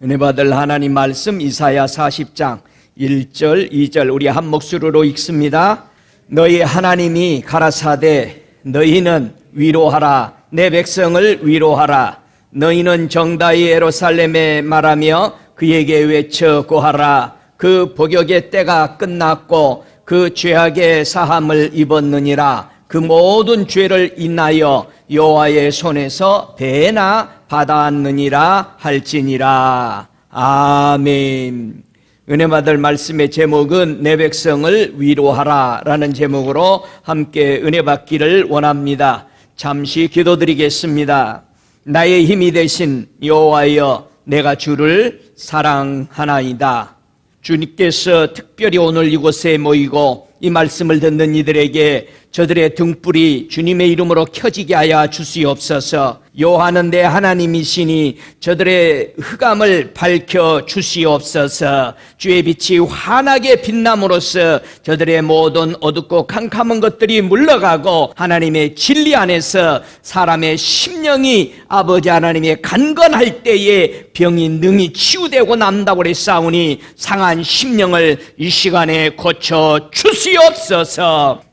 은혜 받을 하나님 말씀 이사야 40장 1절 2절 우리 한 목소리로 읽습니다. 너희 하나님이 가라사대 너희는 위로하라 내 백성을 위로하라 너희는 정다이 예루살렘에 말하며 그에게 외쳐 고하라 그 복역의 때가 끝났고 그 죄악의 사함을 입었느니라 그 모든 죄를 인하여 여호와의 손에서 배나 받았느니라 할지니라. 아멘. 은혜 받을 말씀의 제목은 내 백성을 위로하라 라는 제목으로 함께 은혜 받기를 원합니다. 잠시 기도드리겠습니다. 나의 힘이 되신 여호와여 내가 주를 사랑하나이다. 주님께서 특별히 오늘 이곳에 모이고 이 말씀을 듣는 이들에게 저들의 등불이 주님의 이름으로 켜지게 하여 주시옵소서. 여호와는 내 하나님이시니 저들의 흑암을 밝혀 주시옵소서. 주의 빛이 환하게 빛남으로써 저들의 모든 어둡고 캄캄한 것들이 물러가고 하나님의 진리 안에서 사람의 심령이 아버지 하나님의 간건할 때에 병이 능히 치유되고 남다고 그랬사오니 상한 심령을 이 시간에 고쳐 주시옵소서.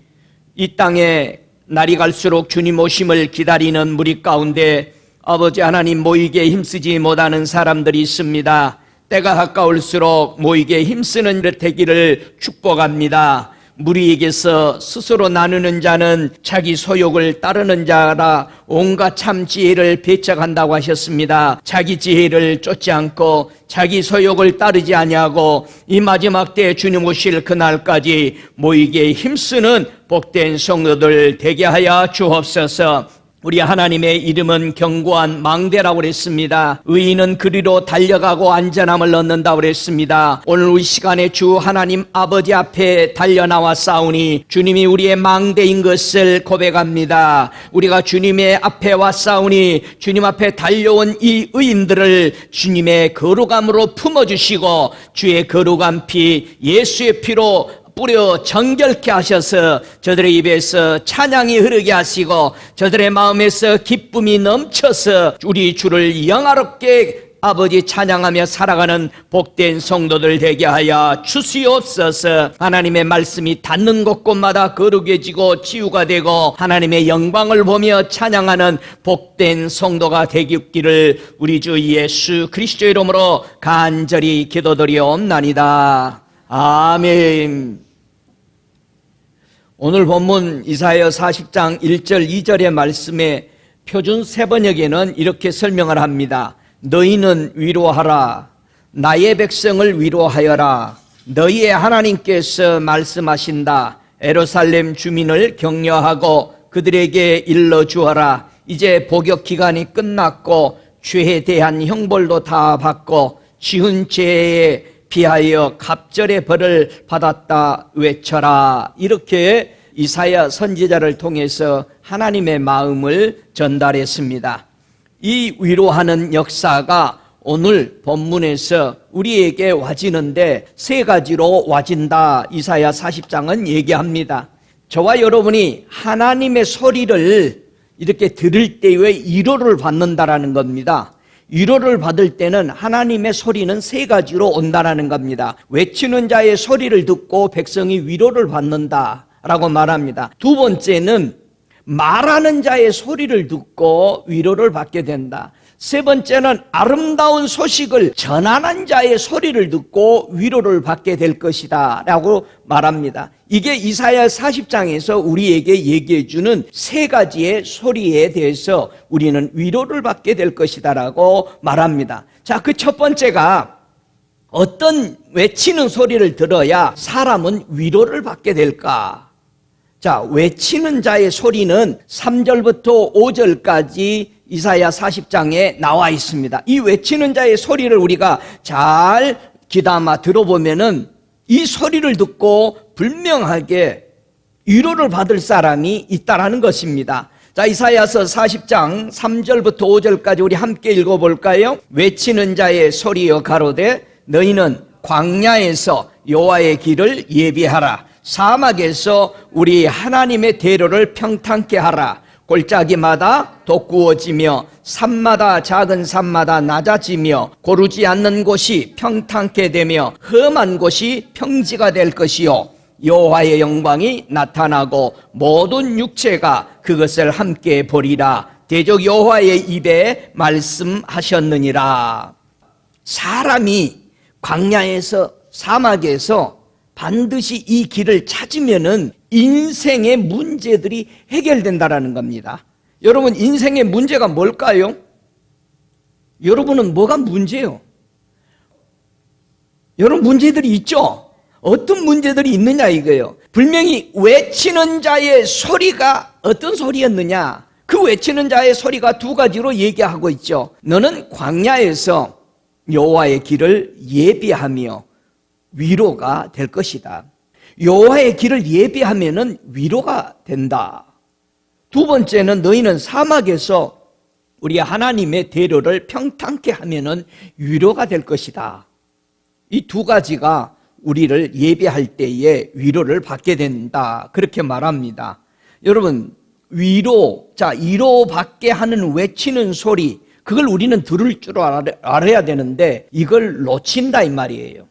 이 땅에 날이 갈수록 주님 오심을 기다리는 무리 가운데 아버지 하나님 모이게 힘쓰지 못하는 사람들이 있습니다. 때가 가까울수록 모이게 힘쓰는 듯 되기를 축복합니다. 무리에게서 스스로 나누는 자는 자기 소욕을 따르는 자라 온갖 참 지혜를 배척한다고 하셨습니다. 자기 지혜를 쫓지 않고 자기 소욕을 따르지 아니하고 이 마지막 때 주님 오실 그날까지 모이게 힘쓰는 복된 성도들 되게 하여 주옵소서. 우리 하나님의 이름은 견고한 망대라고 그랬습니다. 의인은 그리로 달려가고 안전함을 얻는다고 그랬습니다. 오늘 이 시간에 주 하나님 아버지 앞에 달려나와 싸우니 주님이 우리의 망대인 것을 고백합니다. 우리가 주님의 앞에 와 싸우니 주님 앞에 달려온 이 의인들을 주님의 거룩함으로 품어주시고 주의 거룩한 피 예수의 피로 뿌려 정결케 하셔서 저들의 입에서 찬양이 흐르게 하시고 저들의 마음에서 기쁨이 넘쳐서 우리 주를 영화롭게 아버지 찬양하며 살아가는 복된 성도들 되게 하여 주시옵소서. 하나님의 말씀이 닿는 곳곳마다 거룩해지고 치유가 되고 하나님의 영광을 보며 찬양하는 복된 성도가 되기를 우리 주 예수 그리스도의 이름으로 간절히 기도드리옵나이다. 아멘. 오늘 본문 이사야 40장 1절 2절의 말씀에 표준 세번역에는 이렇게 설명을 합니다. 너희는 위로하라 나의 백성을 위로하여라 너희의 하나님께서 말씀하신다. 예루살렘 주민을 격려하고 그들에게 일러주어라. 이제 복역 기간이 끝났고 죄에 대한 형벌도 다 받고 지은 죄에 비하여 갑절의 벌을 받았다 외쳐라. 이렇게 이사야 선지자를 통해서 하나님의 마음을 전달했습니다. 이 위로하는 역사가 오늘 본문에서 우리에게 와지는데 세 가지로 와진다. 이사야 40장은 얘기합니다. 저와 여러분이 하나님의 소리를 이렇게 들을 때에 위로를 받는다라는 겁니다. 위로를 받을 때는 하나님의 소리는 세 가지로 온다라는 겁니다. 외치는 자의 소리를 듣고 백성이 위로를 받는다라고 말합니다. 두 번째는 말하는 자의 소리를 듣고 위로를 받게 된다. 세 번째는 아름다운 소식을 전하는 자의 소리를 듣고 위로를 받게 될 것이다 라고 말합니다. 이게 이사야 40장에서 우리에게 얘기해 주는 세 가지의 소리에 대해서 우리는 위로를 받게 될 것이다 라고 말합니다. 자, 그 첫 번째가 어떤 외치는 소리를 들어야 사람은 위로를 받게 될까? 자, 외치는 자의 소리는 3절부터 5절까지 이사야 40장에 나와 있습니다. 이 외치는 자의 소리를 우리가 잘 귀담아 들어보면은 이 소리를 듣고 분명하게 위로를 받을 사람이 있다라는 것입니다. 자, 이사야서 40장 3절부터 5절까지 우리 함께 읽어볼까요? 외치는 자의 소리여 가로되 너희는 광야에서 여호와의 길을 예비하라. 사막에서 우리 하나님의 대로를 평탄케 하라. 골짜기마다 돋구어지며 산마다 작은 산마다 낮아지며 고르지 않는 곳이 평탄케 되며 험한 곳이 평지가 될 것이요 여호와의 영광이 나타나고 모든 육체가 그것을 함께 보리라. 대적 여호와의 입에 말씀하셨느니라. 사람이 광야에서 사막에서 반드시 이 길을 찾으면은 인생의 문제들이 해결된다라는 겁니다. 여러분, 인생의 문제가 뭘까요? 여러분은 뭐가 문제예요? 여러분, 문제들이 있죠? 어떤 문제들이 있느냐 이거예요. 분명히 외치는 자의 소리가 어떤 소리였느냐? 그 외치는 자의 소리가 두 가지로 얘기하고 있죠. 너는 광야에서 여호와의 길을 예비하며 위로가 될 것이다. 여호와의 길을 예비하면은 위로가 된다. 두 번째는 너희는 사막에서 우리 하나님의 대로를 평탄케 하면은 위로가 될 것이다. 이 두 가지가 우리를 예배할 때에 위로를 받게 된다. 그렇게 말합니다. 여러분, 위로받게 하는 외치는 소리, 그걸 우리는 들을 줄 알아야 되는데 이걸 놓친다 이 말이에요.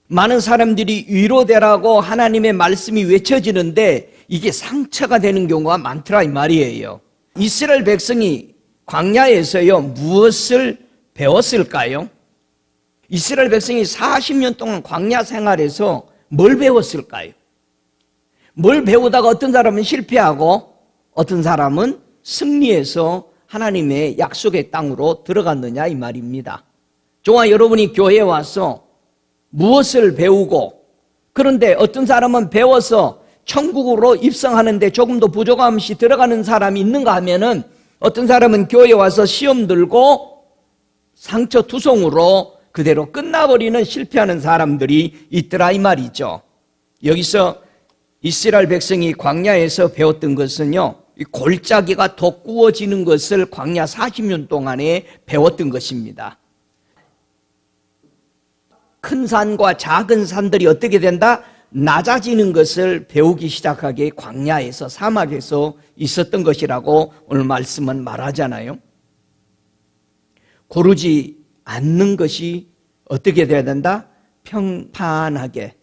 많은 사람들이 위로되라고 하나님의 말씀이 외쳐지는데 이게 상처가 되는 경우가 많더라 이 말이에요. 이스라엘 백성이 광야에서요 무엇을 배웠을까요? 이스라엘 백성이 40년 동안 광야 생활에서 뭘 배웠을까요? 뭘 배우다가 어떤 사람은 실패하고 어떤 사람은 승리해서 하나님의 약속의 땅으로 들어갔느냐 이 말입니다. 저와 여러분이 교회에 와서 무엇을 배우고, 그런데 어떤 사람은 배워서 천국으로 입성하는데 조금 더 부족함 없이 들어가는 사람이 있는가 하면은 어떤 사람은 교회에 와서 시험 들고 상처투성으로 그대로 끝나버리는 실패하는 사람들이 있더라 이 말이죠. 여기서 이스라엘 백성이 광야에서 배웠던 것은요, 골짜기가 돋구어지는 것을 광야 40년 동안에 배웠던 것입니다. 큰 산과 작은 산들이 어떻게 된다? 낮아지는 것을 배우기 시작하게 광야에서 사막에서 있었던 것이라고 오늘 말씀은 말하잖아요. 고르지 않는 것이 어떻게 되어야 된다? 평판하게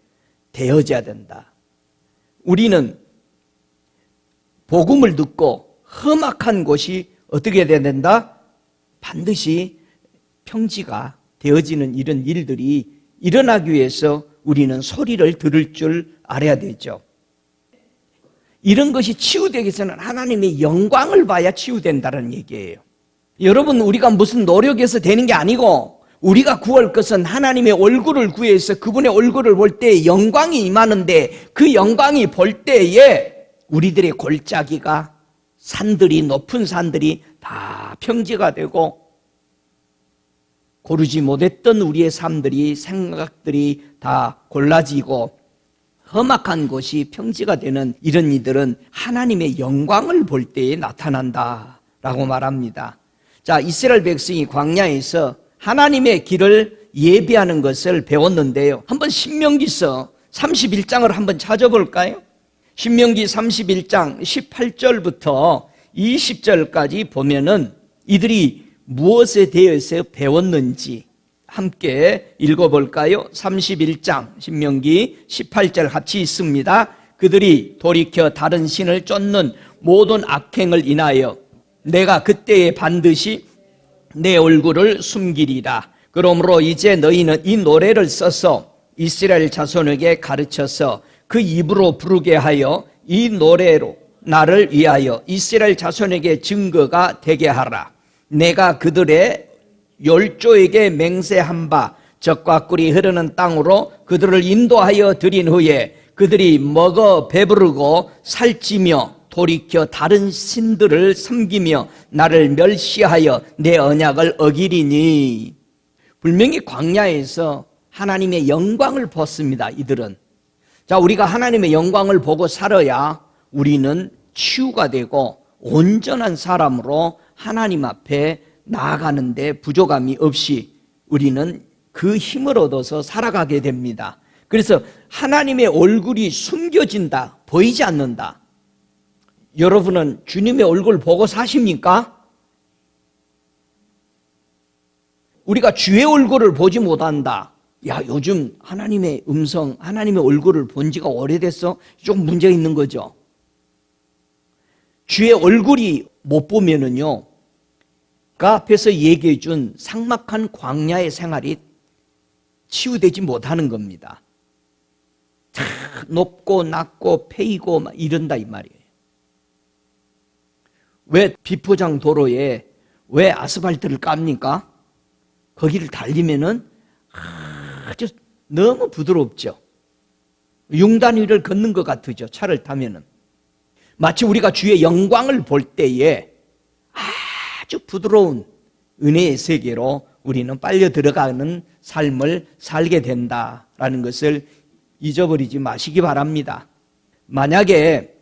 되어져야 된다. 우리는 복음을 듣고 험악한 곳이 어떻게 되어야 된다? 반드시 평지가 되어지는 이런 일들이 일어나기 위해서 우리는 소리를 들을 줄 알아야 되죠. 이런 것이 치유되기 위해서는 하나님의 영광을 봐야 치유된다는 얘기예요. 여러분, 우리가 무슨 노력해서 되는 게 아니고 우리가 구할 것은 하나님의 얼굴을 구해서 그분의 얼굴을 볼 때 영광이 임하는데, 그 영광이 볼 때에 우리들의 골짜기가, 산들이, 높은 산들이 다 평지가 되고 고르지 못했던 우리의 삶들이, 생각들이 다 골라지고 험악한 곳이 평지가 되는 이런 이들은 하나님의 영광을 볼 때에 나타난다라고 말합니다. 자, 이스라엘 백성이 광야에서 하나님의 길을 예비하는 것을 배웠는데요. 한번 신명기서 31장을 한번 찾아볼까요? 신명기 31장 18절부터 20절까지 보면은 이들이 무엇에 대해서 배웠는지 함께 읽어볼까요? 31장 신명기 18절 같이 있습니다. 그들이 돌이켜 다른 신을 쫓는 모든 악행을 인하여 내가 그때에 반드시 내 얼굴을 숨기리라. 그러므로 이제 너희는 이 노래를 써서 이스라엘 자손에게 가르쳐서 그 입으로 부르게 하여 이 노래로 나를 위하여 이스라엘 자손에게 증거가 되게 하라. 내가 그들의 열조에게 맹세한 바 젖과 꿀이 흐르는 땅으로 그들을 인도하여 드린 후에 그들이 먹어 배부르고 살찌며 돌이켜 다른 신들을 섬기며 나를 멸시하여 내 언약을 어기리니. 분명히 광야에서 하나님의 영광을 봤습니다. 이들은. 자, 우리가 하나님의 영광을 보고 살아야 우리는 치유가 되고 온전한 사람으로 하나님 앞에 나아가는데 부족함이 없이 우리는 그 힘을 얻어서 살아가게 됩니다. 그래서 하나님의 얼굴이 숨겨진다, 보이지 않는다. 여러분은 주님의 얼굴 보고 사십니까? 우리가 주의 얼굴을 보지 못한다. 야, 요즘 하나님의 음성, 하나님의 얼굴을 본 지가 오래됐어? 좀 문제가 있는 거죠. 주의 얼굴이 못 보면은요, 그 앞에서 얘기해 준 삭막한 광야의 생활이 치유되지 못하는 겁니다. 다 높고 낮고 패이고 막 이런다 이 말이에요. 왜 비포장 도로에 왜 아스팔트를 깝니까? 거기를 달리면은 아주 너무 부드럽죠. 융단 위를 걷는 것 같으죠. 차를 타면은. 마치 우리가 주의 영광을 볼 때에 아주 부드러운 은혜의 세계로 우리는 빨려 들어가는 삶을 살게 된다라는 것을 잊어버리지 마시기 바랍니다. 만약에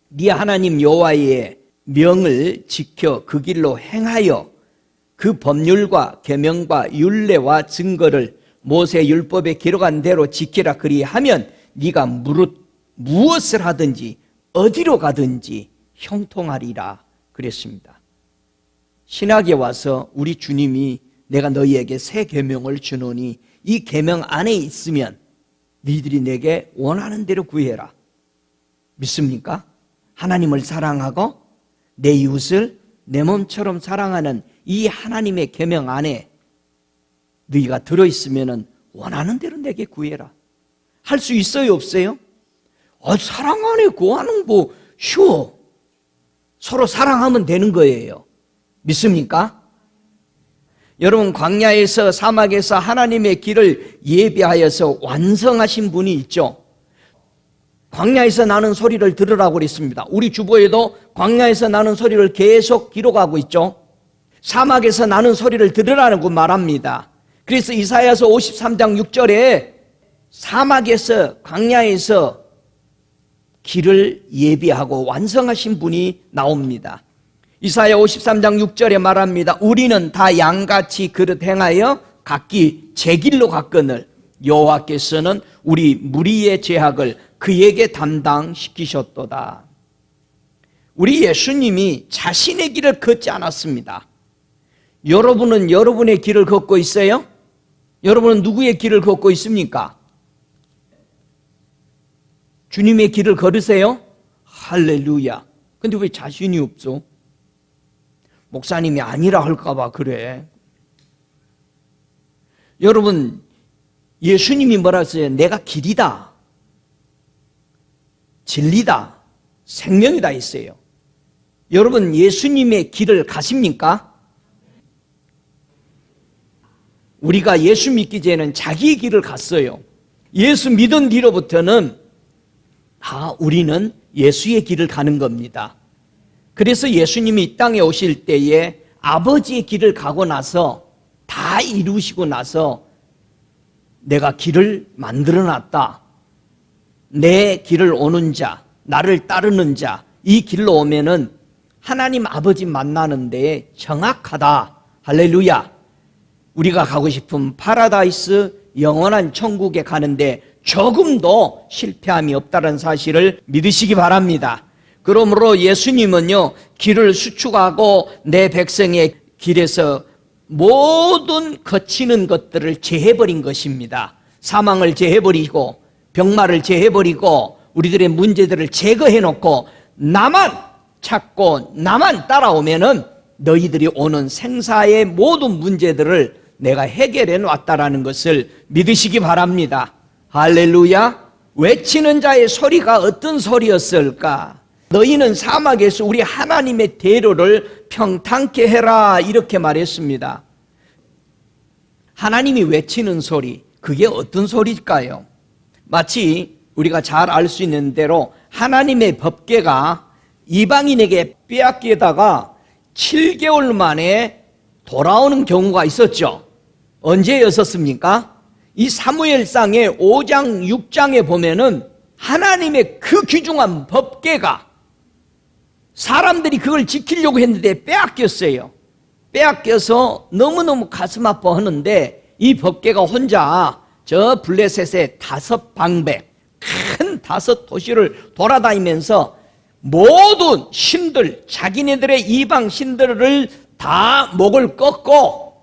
네 하나님 여호와의 명을 지켜 그 길로 행하여 그 법률과 계명과 율례와 증거를 모세 율법에 기록한 대로 지키라 그리하면 네가 무엇을 하든지 어디로 가든지 형통하리라 그랬습니다. 신학에 와서 우리 주님이 내가 너희에게 새 계명을 주노니 이 계명 안에 있으면 너희들이 내게 원하는 대로 구해라. 믿습니까? 하나님을 사랑하고 내 이웃을 내 몸처럼 사랑하는 이 하나님의 계명 안에 너희가 들어있으면 원하는 대로 내게 구해라. 할 수 있어요, 없어요? 사랑 안에 구하는 거 쉬워. 서로 사랑하면 되는 거예요. 믿습니까? 여러분, 광야에서 사막에서 하나님의 길을 예비하여서 완성하신 분이 있죠. 광야에서 나는 소리를 들으라고 그랬습니다. 우리 주보에도 광야에서 나는 소리를 계속 기록하고 있죠. 사막에서 나는 소리를 들으라고 말합니다. 그래서 이사야서 53장 6절에 사막에서 광야에서 길을 예비하고 완성하신 분이 나옵니다. 이사야 53장 6절에 말합니다. 우리는 다 양같이 그릇 행하여 각기 제 길로 갔거늘 여호와께서는 우리 무리의 죄악을 그에게 담당시키셨도다. 우리 예수님이 자신의 길을 걷지 않았습니다. 여러분은 여러분의 길을 걷고 있어요? 여러분은 누구의 길을 걷고 있습니까? 주님의 길을 걸으세요? 할렐루야. 근데 왜 자신이 없어? 목사님이 아니라 할까봐 그래. 여러분, 예수님이 뭐라 했어요? 내가 길이다, 진리다, 생명이다 했어요. 여러분, 예수님의 길을 가십니까? 우리가 예수 믿기 전에는 자기의 길을 갔어요. 예수 믿은 뒤로부터는 우리는 예수의 길을 가는 겁니다. 그래서 예수님이 이 땅에 오실 때에 아버지의 길을 가고 나서 다 이루시고 나서 내가 길을 만들어놨다. 내 길을 오는 자, 나를 따르는 자, 이 길로 오면은 하나님 아버지 만나는 데 정확하다. 할렐루야. 우리가 가고 싶은 파라다이스, 영원한 천국에 가는데 조금도 실패함이 없다는 사실을 믿으시기 바랍니다. 그러므로 예수님은요, 길을 수축하고 내 백성의 길에서 모든 거치는 것들을 제해버린 것입니다. 사망을 제해버리고 병마를 제해버리고 우리들의 문제들을 제거해놓고 나만 찾고 나만 따라오면은 너희들이 오는 생사의 모든 문제들을 내가 해결해 놨다라는 것을 믿으시기 바랍니다. 할렐루야. 외치는 자의 소리가 어떤 소리였을까? 너희는 사막에서 우리 하나님의 대로를 평탄케 해라, 이렇게 말했습니다. 하나님이 외치는 소리, 그게 어떤 소리일까요? 마치 우리가 잘 알 수 있는 대로 하나님의 법궤가 이방인에게 빼앗기다가 7개월 만에 돌아오는 경우가 있었죠. 언제였었습니까? 이 사무엘상의 5장 6장에 보면은 하나님의 그 귀중한 법궤가 사람들이 그걸 지키려고 했는데 빼앗겼어요. 빼앗겨서 너무너무 가슴 아파하는데 이 법궤가 혼자 저 블레셋의 5방백, 큰 5 도시를 돌아다니면서 모든 신들, 자기네들의 이방 신들을 다 목을 꺾고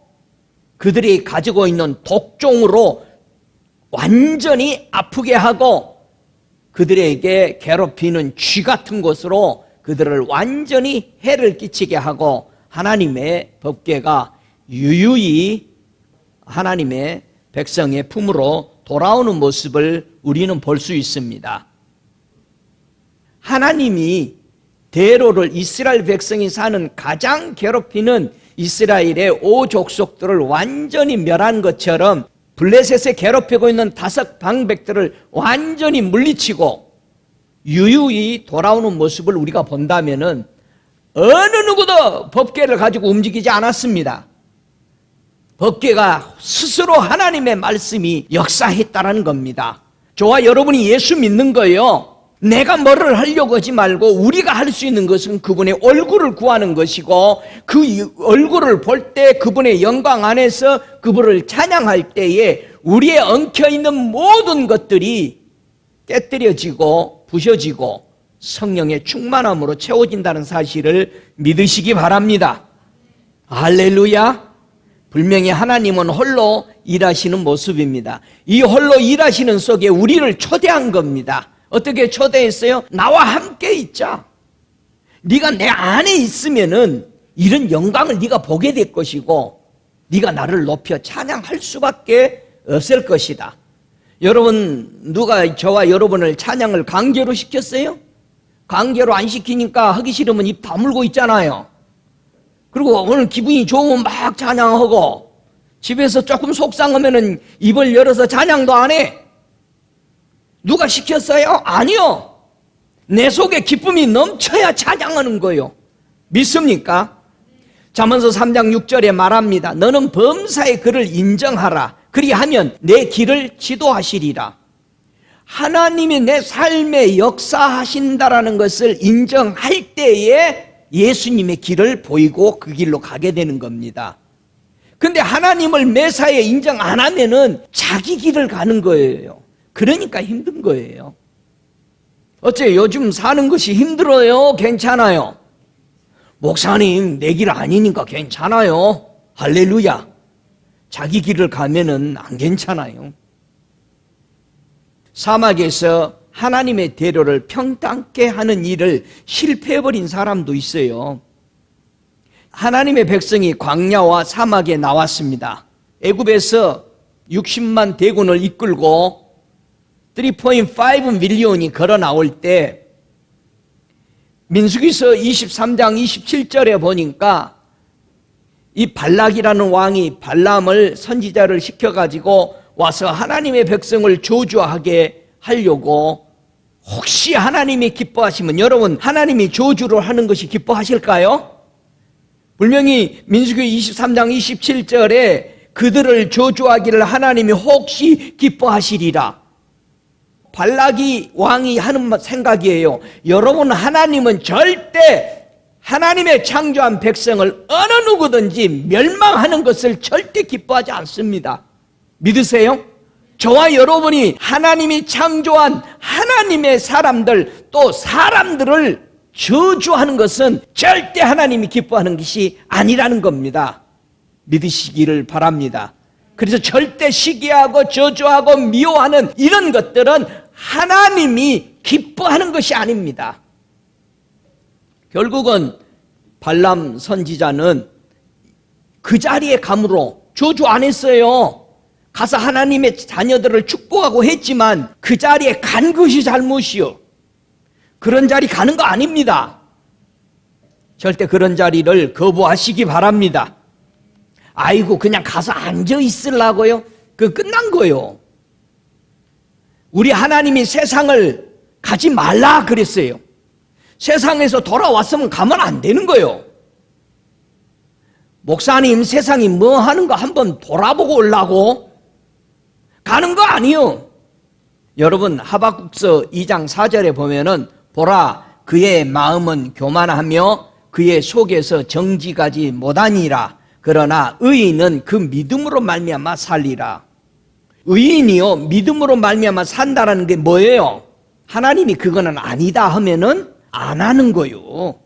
그들이 가지고 있는 독종으로 완전히 아프게 하고 그들에게 괴롭히는 쥐 같은 것으로 그들을 완전히 해를 끼치게 하고 하나님의 법궤가 유유히 하나님의 백성의 품으로 돌아오는 모습을 우리는 볼 수 있습니다. 하나님이 대로를 이스라엘 백성이 사는 가장 괴롭히는 이스라엘의 5족속들을 완전히 멸한 것처럼 블레셋에 괴롭히고 있는 5 방백들을 완전히 물리치고 유유히 돌아오는 모습을 우리가 본다면은 어느 누구도 법궤를 가지고 움직이지 않았습니다. 법궤가 스스로 하나님의 말씀이 역사했다는 겁니다. 저와 여러분이 예수 믿는 거예요. 내가 뭐를 하려고 하지 말고 우리가 할 수 있는 것은 그분의 얼굴을 구하는 것이고 그 얼굴을 볼 때 그분의 영광 안에서 그분을 찬양할 때에 우리의 엉켜있는 모든 것들이 깨뜨려지고 부셔지고 성령의 충만함으로 채워진다는 사실을 믿으시기 바랍니다. 할렐루야. 분명히 하나님은 홀로 일하시는 모습입니다. 이 홀로 일하시는 속에 우리를 초대한 겁니다. 어떻게 초대했어요? 나와 함께 있자. 네가 내 안에 있으면은 이런 영광을 네가 보게 될 것이고 네가 나를 높여 찬양할 수밖에 없을 것이다. 여러분, 누가 저와 여러분을 찬양을 강제로 시켰어요? 강제로 안 시키니까 하기 싫으면 입 다물고 있잖아요. 그리고 오늘 기분이 좋으면 막 찬양하고 집에서 조금 속상하면은 입을 열어서 찬양도 안 해. 누가 시켰어요? 아니요. 내 속에 기쁨이 넘쳐야 찬양하는 거예요. 믿습니까? 잠언서 3장 6절에 말합니다. 너는 범사의 그를 인정하라. 그리하면 내 길을 지도하시리라. 하나님이 내 삶에 역사하신다라는 것을 인정할 때에 예수님의 길을 보이고 그 길로 가게 되는 겁니다. 근데 하나님을 매사에 인정 안 하면은 자기 길을 가는 거예요. 그러니까 힘든 거예요. 어째 요즘 사는 것이 힘들어요? 괜찮아요? 목사님, 내 길 아니니까 괜찮아요. 할렐루야. 자기 길을 가면은 안 괜찮아요. 사막에서 하나님의 대로를 평탄케 하는 일을 실패해버린 사람도 있어요. 하나님의 백성이 광야와 사막에 나왔습니다. 애굽에서 60만 대군을 이끌고 3.5 밀리언이 걸어 나올 때 민수기서 23장 27절에 보니까 이 발락이라는 왕이 발람을 선지자를 시켜가지고 와서 하나님의 백성을 저주하게 하려고, 혹시 하나님이 기뻐하시면 여러분 하나님이 저주를 하는 것이 기뻐하실까요? 분명히 민수기 23장 27절에 그들을 저주하기를 하나님이 혹시 기뻐하시리라. 발락이 왕이 하는 생각이에요. 여러분, 하나님은 절대 하나님의 창조한 백성을 어느 누구든지 멸망하는 것을 절대 기뻐하지 않습니다. 믿으세요? 저와 여러분이 하나님이 창조한 하나님의 사람들, 또 사람들을 저주하는 것은 절대 하나님이 기뻐하는 것이 아니라는 겁니다. 믿으시기를 바랍니다. 그래서 절대 시기하고 저주하고 미워하는 이런 것들은 하나님이 기뻐하는 것이 아닙니다. 결국은 발람 선지자는 그 자리에 감으로 저주 안 했어요. 가서 하나님의 자녀들을 축복하고 했지만 그 자리에 간 것이 잘못이요. 그런 자리 가는 거 아닙니다. 절대 그런 자리를 거부하시기 바랍니다. 아이고, 그냥 가서 앉아 있으려고요? 그 끝난 거예요. 우리 하나님이 세상을 가지 말라 그랬어요. 세상에서 돌아왔으면 가면 안 되는 거예요. 목사님, 세상이 뭐 하는 거 한번 돌아보고 오려고 가는 거 아니요. 여러분, 하박국서 2장 4절에 보면은 보라, 그의 마음은 교만하며 그의 속에서 정직하지 못하니라. 그러나 의인은 그 믿음으로 말미암아 살리라. 의인이요, 믿음으로 말미암아 산다라는 게 뭐예요? 하나님이 그거는 아니다 하면은 안 하는 거요.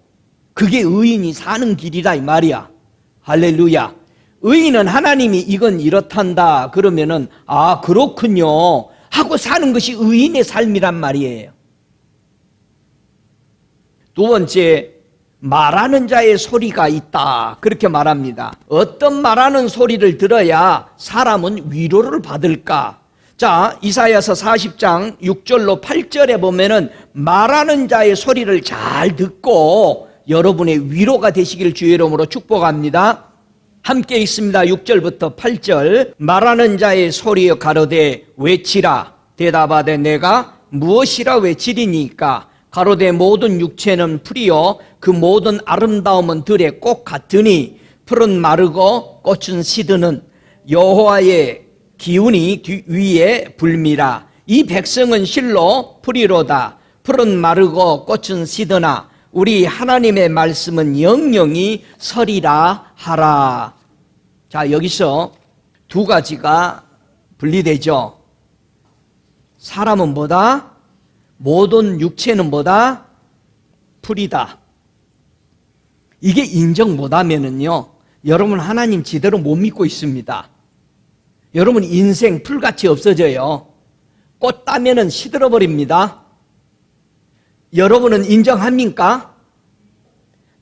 그게 의인이 사는 길이다 이 말이야. 할렐루야. 의인은 하나님이 이건 이렇단다 그러면은 아 그렇군요 하고 사는 것이 의인의 삶이란 말이에요. 두 번째, 말하는 자의 소리가 있다 그렇게 말합니다. 어떤 말하는 소리를 들어야 사람은 위로를 받을까? 자, 이사야서 40장 6절로 8절에 보면은 말하는 자의 소리를 잘 듣고 여러분의 위로가 되시길 주의 이름으로 축복합니다. 함께 읽습니다. 6절부터 8절. 말하는 자의 소리여 가로되 외치라. 대답하되 내가 무엇이라 외치리니까. 가로되 모든 육체는 풀이요 그 모든 아름다움은 들에 꽃 같으니 풀은 마르고 꽃은 시드는 여호와의 기운이 위에 불미라. 이 백성은 실로 풀이로다. 풀은 마르고 꽃은 시드나 우리 하나님의 말씀은 영영이 서리라 하라. 자, 여기서 두 가지가 분리되죠. 사람은 뭐다? 모든 육체는 뭐다? 풀이다. 이게 인정 못하면은요, 여러분 하나님 제대로 못 믿고 있습니다. 여러분 인생 풀같이 없어져요. 꽃 따면은 시들어 버립니다. 여러분은 인정합니까?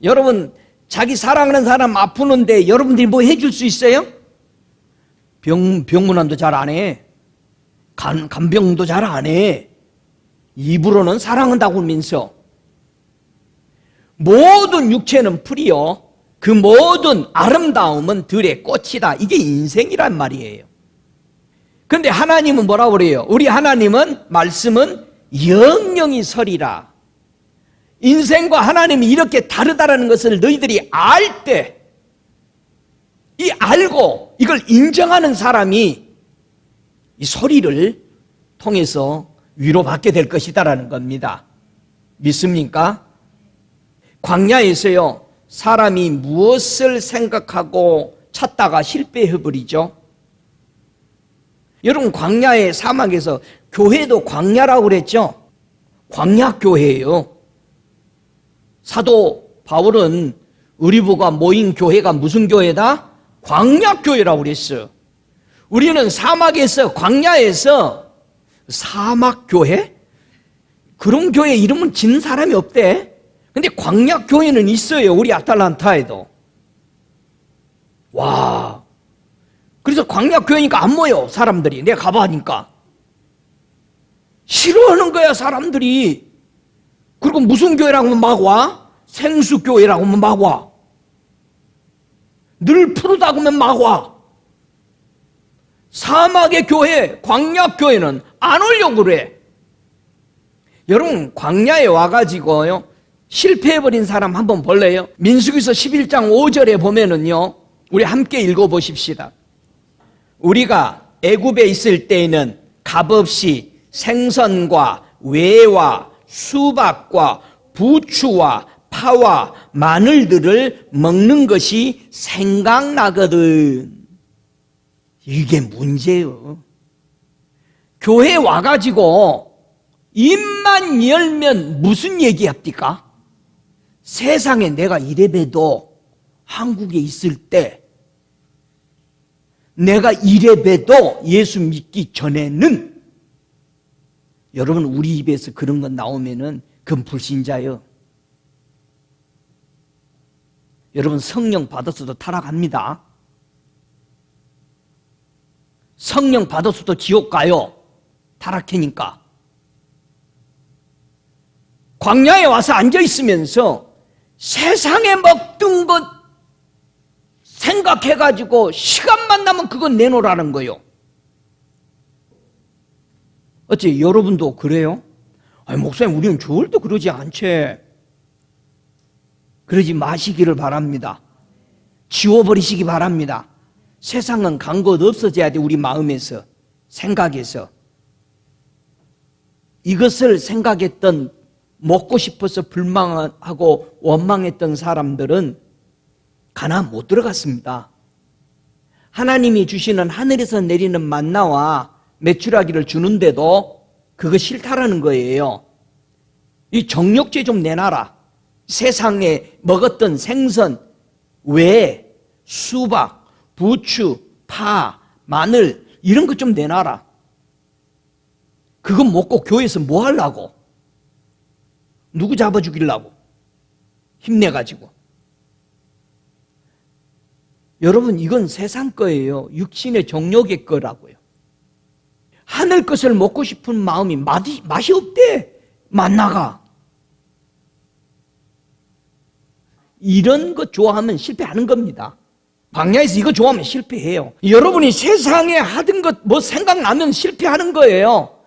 여러분 자기 사랑하는 사람 아프는데 여러분들이 뭐 해줄 수 있어요? 병문안도 잘 안 해. 간병도 잘 안 해. 입으로는 사랑한다고 하면서. 모든 육체는 풀이요 그 모든 아름다움은 들의 꽃이다. 이게 인생이란 말이에요. 그런데 하나님은 뭐라고 그래요? 우리 하나님은 말씀은 영영이 서리라. 인생과 하나님이 이렇게 다르다라는 것을 너희들이 알 때, 이 알고 이걸 인정하는 사람이 이 소리를 통해서 위로받게 될 것이다라는 겁니다. 믿습니까? 광야에서요, 사람이 무엇을 생각하고 찾다가 실패해버리죠. 여러분 광야의 사막에서 교회도 광야라고 그랬죠. 광야교회예요. 사도 바울은 의리부가 모인 교회가 무슨 교회다? 광야교회라고 그랬어요. 우리는 사막에서 광야에서 사막교회? 그런 교회 이름은 지는 사람이 없대. 근데 광야교회는 있어요. 우리 아틀란타에도. 와, 그래서 광야교회니까 안 모여 사람들이. 내가 가봐니까 싫어하는 거야 사람들이. 그리고 무슨 교회라고 하면 막 와? 생수교회라고 하면 막 와. 늘 푸르다고 하면 막 와. 사막의 교회, 광야교회는 안 오려고 그래. 여러분 광야에 와가지고요 실패해버린 사람 한번 볼래요? 민수기서 11장 5절에 보면은요, 우리 함께 읽어보십시다. 우리가 애굽에 있을 때에는 값없이 생선과 외와 수박과 부추와 파와 마늘들을 먹는 것이 생각나거든. 이게 문제예요. 교회 와가지고 입만 열면 무슨 얘기합니까? 세상에 내가 이래봬도 한국에 있을 때 내가 이래봬도 예수 믿기 전에는, 여러분 우리 입에서 그런 건 나오면은 그건 불신자예요. 여러분 성령 받았어도 타락합니다. 성령 받았어도 지옥 가요. 타락하니까. 광야에 와서 앉아 있으면서 세상에 먹던 것 생각해가지고 시간만 나면 그건 내놓으라는 거예요. 어째 여러분도 그래요? 아니 목사님 우리는 절대 그러지 않지. 그러지 마시기를 바랍니다. 지워버리시기 바랍니다. 세상은 간 것 없어져야 돼. 우리 마음에서, 생각에서. 이것을 생각했던, 먹고 싶어서 불만하고 원망했던 사람들은 가나안 못 들어갔습니다. 하나님이 주시는 하늘에서 내리는 만나와 메추라기를 주는데도 그거 싫다라는 거예요. 이 정력제 좀 내놔라. 세상에 먹었던 생선, 왜 수박, 부추, 파, 마늘 이런 것 좀 내놔라. 그거 먹고 교회에서 뭐 하려고? 누구 잡아 죽이려고? 힘내가지고. 여러분, 이건 세상 거예요. 육신의 정욕의 거라고요. 하늘 것을 먹고 싶은 마음이 맛이 없대. 만나가. 이런 거 좋아하면 실패하는 겁니다. 광야에서 이거 좋아하면 실패해요. 여러분이 세상에 하던 것 뭐 생각나면 실패하는 거예요.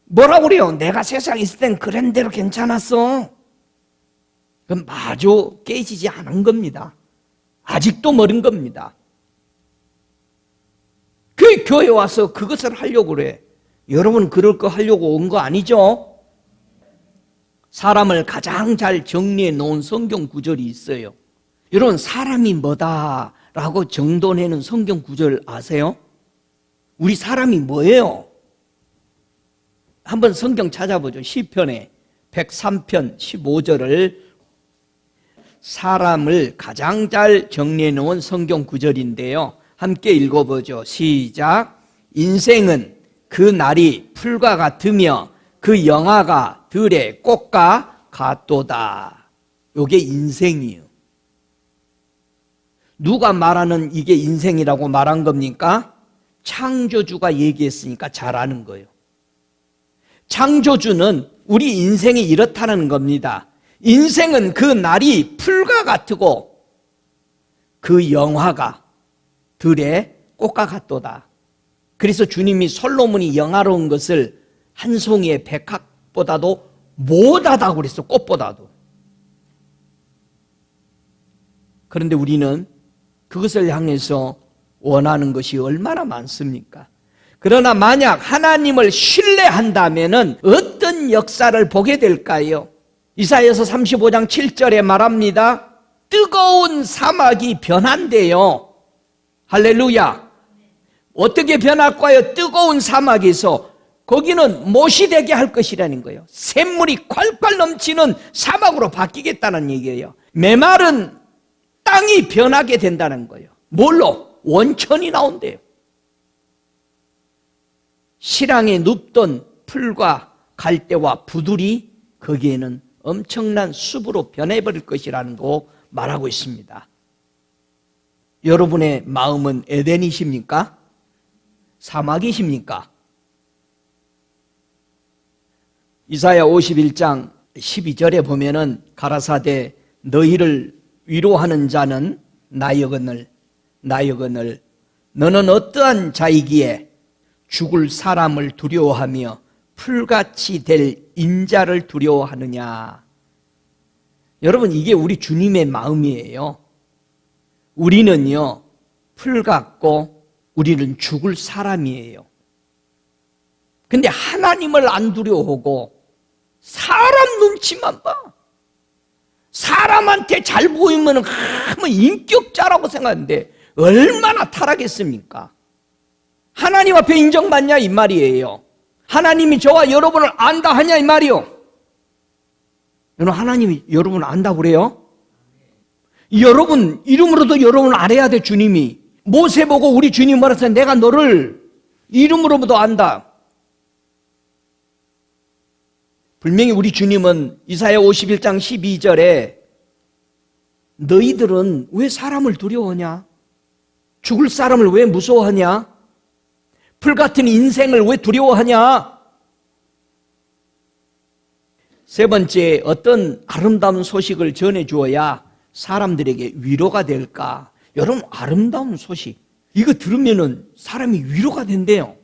뭐라고 그래요? 내가 세상에 있을 땐 그런 대로 괜찮았어. 그럼 마저 깨지지 않은 겁니다. 아직도 멀은 겁니다. 그 교회 와서 그것을 하려고 그래. 여러분 그럴 거 하려고 온 거 아니죠? 사람을 가장 잘 정리해 놓은 성경 구절이 있어요. 여러분 사람이 뭐다라고 정돈해놓은 성경 구절 아세요? 우리 사람이 뭐예요? 한번 성경 찾아보죠. 시편에 103편 15절을 사람을 가장 잘 정리해 놓은 성경 구절인데요. 함께 읽어보죠. 시작. 인생은 그 날이 풀과 같으며 그 영화가 들의 꽃과 같도다. 이게 인생이에요. 누가 말하는 이게 인생이라고 말한 겁니까? 창조주가 얘기했으니까 잘 아는 거예요. 창조주는 우리 인생이 이렇다는 겁니다. 인생은 그 날이 풀과 같고 그 영화가 들의 꽃과 같도다. 그래서 주님이 솔로몬이 영화로운 것을 한 송이의 백합보다도 못하다고 그랬어. 꽃보다도. 그런데 우리는 그것을 향해서 원하는 것이 얼마나 많습니까? 그러나 만약 하나님을 신뢰한다면 어떤 역사를 보게 될까요? 이사야서 35장 7절에 말합니다. 뜨거운 사막이 변한대요. 할렐루야. 어떻게 변할까요? 뜨거운 사막에서 거기는 못이 되게 할 것이라는 거예요. 샘물이 콸콸 넘치는 사막으로 바뀌겠다는 얘기예요. 메마른 땅이 변하게 된다는 거예요. 뭘로? 원천이 나온대요. 실황에 눕던 풀과 갈대와 부들이 거기에는 엄청난 숲으로 변해버릴 것이라는 거 말하고 있습니다. 여러분의 마음은 에덴이십니까? 사막이십니까? 이사야 51장 12절에 보면은 가라사대 너희를 위로하는 자는 나여거늘 너는 어떠한 자이기에 죽을 사람을 두려워하며 풀같이 될 인자를 두려워하느냐. 여러분 이게 우리 주님의 마음이에요. 우리는요 풀 같고 우리는 죽을 사람이에요. 근데 하나님을 안 두려워하고 사람 눈치만 봐. 사람한테 잘 보이면 인격자라고 생각하는데 얼마나 타락했습니까? 하나님 앞에 인정받냐 이 말이에요. 하나님이 저와 여러분을 안다 하냐 이 말이요. 여러분 하나님이 여러분을 안다고 그래요? 여러분 이름으로도 여러분을 알아야 돼. 주님이 모세 보고 우리 주님 말해서 내가 너를 이름으로도 안다. 분명히 우리 주님은 이사야 51장 12절에 너희들은 왜 사람을 두려워하냐? 죽을 사람을 왜 무서워하냐? 풀같은 인생을 왜 두려워하냐? 세 번째, 어떤 아름다운 소식을 전해주어야 사람들에게 위로가 될까? 여러분 아름다운 소식 이거 들으면 사람이 위로가 된대요.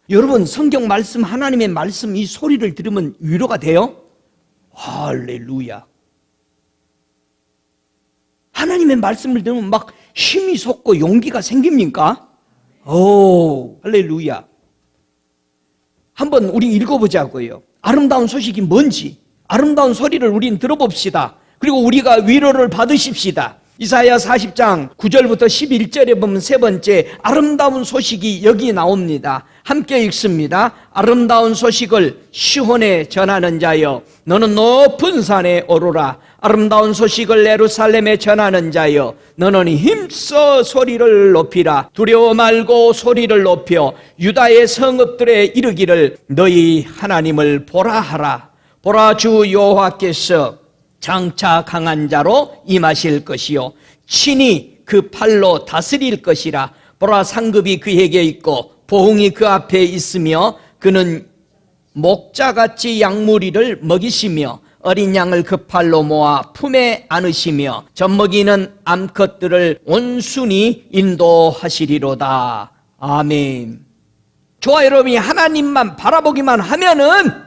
여러분 성경 말씀 하나님의 말씀 이 소리를 들으면 위로가 돼요? 할렐루야. 하나님의 말씀을 들으면 막 힘이 솟고 용기가 생깁니까? 오, 할렐루야. 한번 우리 읽어보자고요. 아름다운 소식이 뭔지 아름다운 소리를 우리는 들어봅시다. 그리고 우리가 위로를 받으십시다. 이사야 40장 9절부터 11절에 보면 세 번째 아름다운 소식이 여기 나옵니다. 함께 읽습니다. 아름다운 소식을 시온에 전하는 자여, 너는 높은 산에 오르라. 아름다운 소식을 예루살렘에 전하는 자여, 너는 힘써 소리를 높이라. 두려워 말고 소리를 높여 유다의 성읍들에 이르기를 너희 하나님을 보라 하라. 보라, 주 여호와께서 장차 강한 자로 임하실 것이요 친히 그 팔로 다스릴 것이라. 보라, 상급이 그에게 있고 보응이 그 앞에 있으며 그는 목자같이 양무리를 먹이시며 어린 양을 그 팔로 모아 품에 안으시며 젖먹이는 암컷들을 온순히 인도하시리로다. 아멘. 저와 여러분이 하나님만 바라보기만 하면은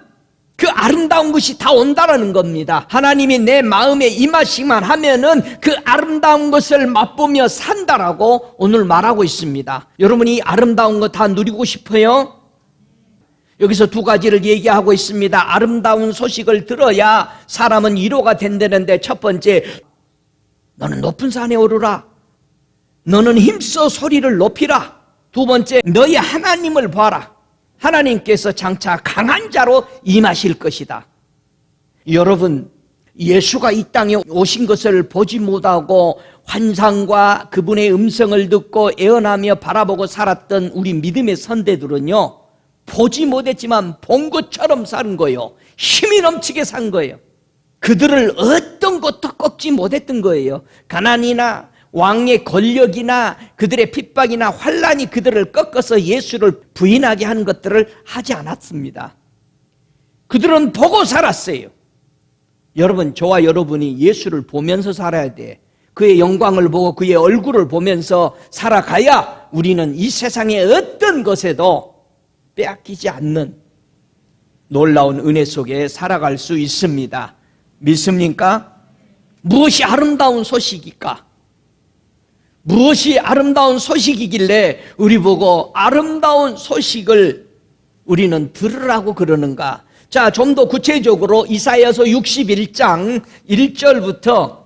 그 아름다운 것이 다 온다라는 겁니다. 하나님이 내 마음에 임하시기만 하면은 그 아름다운 것을 맛보며 산다라고 오늘 말하고 있습니다. 여러분이 아름다운 거 다 누리고 싶어요? 여기서 두 가지를 얘기하고 있습니다. 아름다운 소식을 들어야 사람은 위로가 된다는데, 첫 번째, 너는 높은 산에 오르라. 너는 힘써 소리를 높이라. 두 번째, 너희 하나님을 봐라. 하나님께서 장차 강한 자로 임하실 것이다. 여러분, 예수가 이 땅에 오신 것을 보지 못하고 환상과 그분의 음성을 듣고 애원하며 바라보고 살았던 우리 믿음의 선대들은요, 보지 못했지만 본 것처럼 산 거예요. 힘이 넘치게 산 거예요. 그들을 어떤 것도 꺾지 못했던 거예요. 가난이나 왕의 권력이나 그들의 핍박이나 환란이 그들을 꺾어서 예수를 부인하게 하는 것들을 하지 않았습니다. 그들은 보고 살았어요. 여러분, 저와 여러분이 예수를 보면서 살아야 돼. 그의 영광을 보고 그의 얼굴을 보면서 살아가야 우리는 이 세상의 어떤 것에도 빼앗기지 않는 놀라운 은혜 속에 살아갈 수 있습니다. 믿습니까? 무엇이 아름다운 소식일까? 무엇이 아름다운 소식이길래 우리 보고 아름다운 소식을 우리는 들으라고 그러는가? 자, 좀 더 구체적으로 이사야서 61장 1절부터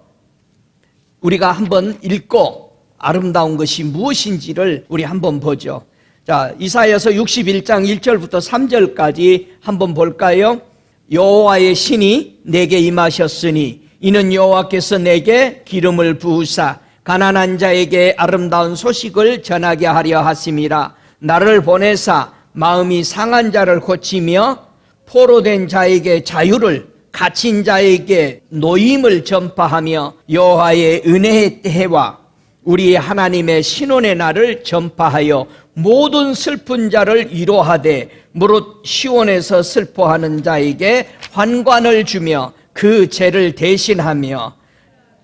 우리가 한번 읽고 아름다운 것이 무엇인지를 우리 한번 보죠. 자, 이사야서 61장 1절부터 3절까지 한번 볼까요? 여호와의 신이 내게 임하셨으니 이는 여호와께서 내게 기름을 부으사 가난한 자에게 아름다운 소식을 전하게 하려 하심이라. 나를 보내사 마음이 상한 자를 고치며 포로된 자에게 자유를, 갇힌 자에게 노임을 전파하며 여호와의 은혜의 해와 우리 하나님의 신원의 날을 전파하여 모든 슬픈 자를 위로하되 무릇 시온에서 슬퍼하는 자에게 환관을 주며 그 죄를 대신하며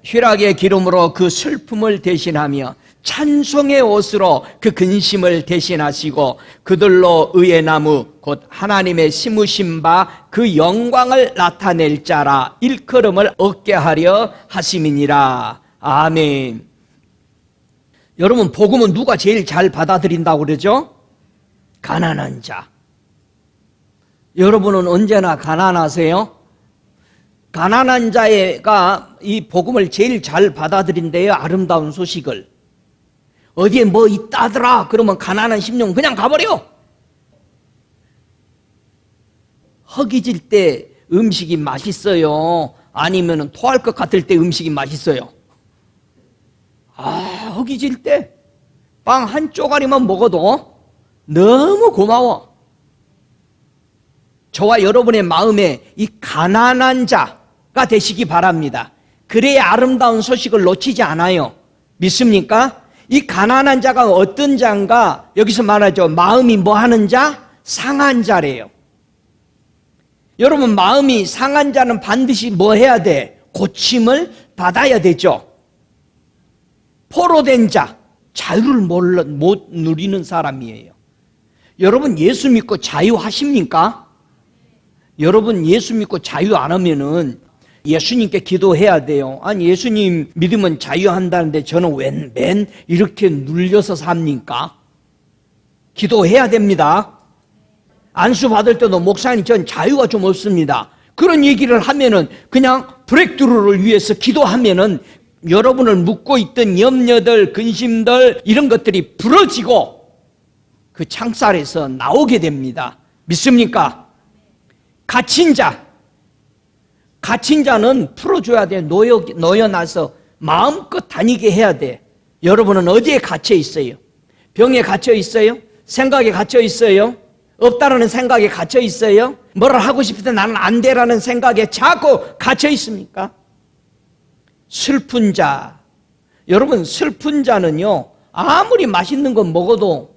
희락의 기름으로 그 슬픔을 대신하며 찬송의 옷으로 그 근심을 대신하시고 그들로 의의 나무 곧 하나님의 심으신 바 그 영광을 나타낼 자라 일컬음을 얻게 하려 하심이니라. 아멘. 여러분, 복음은 누가 제일 잘 받아들인다고 그러죠? 가난한 자. 여러분은 언제나 가난하세요? 가난한 자가 이 복음을 제일 잘 받아들인대요. 아름다운 소식을. 어디에 뭐 있다더라 그러면 가난한 심령 그냥 가버려. 허기질 때 음식이 맛있어요? 아니면 토할 것 같을 때 음식이 맛있어요? 허기질 때 빵 한 쪼가리만 먹어도 너무 고마워. 저와 여러분의 마음에 이 가난한 자가 되시기 바랍니다. 그래야 아름다운 소식을 놓치지 않아요. 믿습니까? 이 가난한 자가 어떤 자인가? 여기서 말하죠. 마음이 뭐 하는 자? 상한 자래요. 여러분, 마음이 상한 자는 반드시 뭐 해야 돼? 고침을 받아야 되죠. 포로된 자, 자유를 못 누리는 사람이에요. 여러분, 예수 믿고 자유하십니까? 여러분, 예수 믿고 자유 안 하면은 예수님께 기도해야 돼요. 아니, 예수님 믿으면 자유한다는데 저는 왜 맨 이렇게 눌려서 삽니까? 기도해야 됩니다. 안수 받을 때도 목사님 전 자유가 좀 없습니다. 그런 얘기를 하면은 그냥 브레이크스루를 위해서 기도하면은 여러분을 묶고 있던 염려들, 근심들 이런 것들이 부러지고 그 창살에서 나오게 됩니다. 믿습니까? 갇힌 자는 풀어줘야 돼. 놓여놔서 마음껏 다니게 해야 돼. 여러분은 어디에 갇혀 있어요? 병에 갇혀 있어요? 생각에 갇혀 있어요? 없다라는 생각에 갇혀 있어요? 뭐를 하고 싶은데 나는 안 돼라는 생각에 자꾸 갇혀 있습니까? 슬픈 자, 여러분 슬픈 자는요 아무리 맛있는 거 먹어도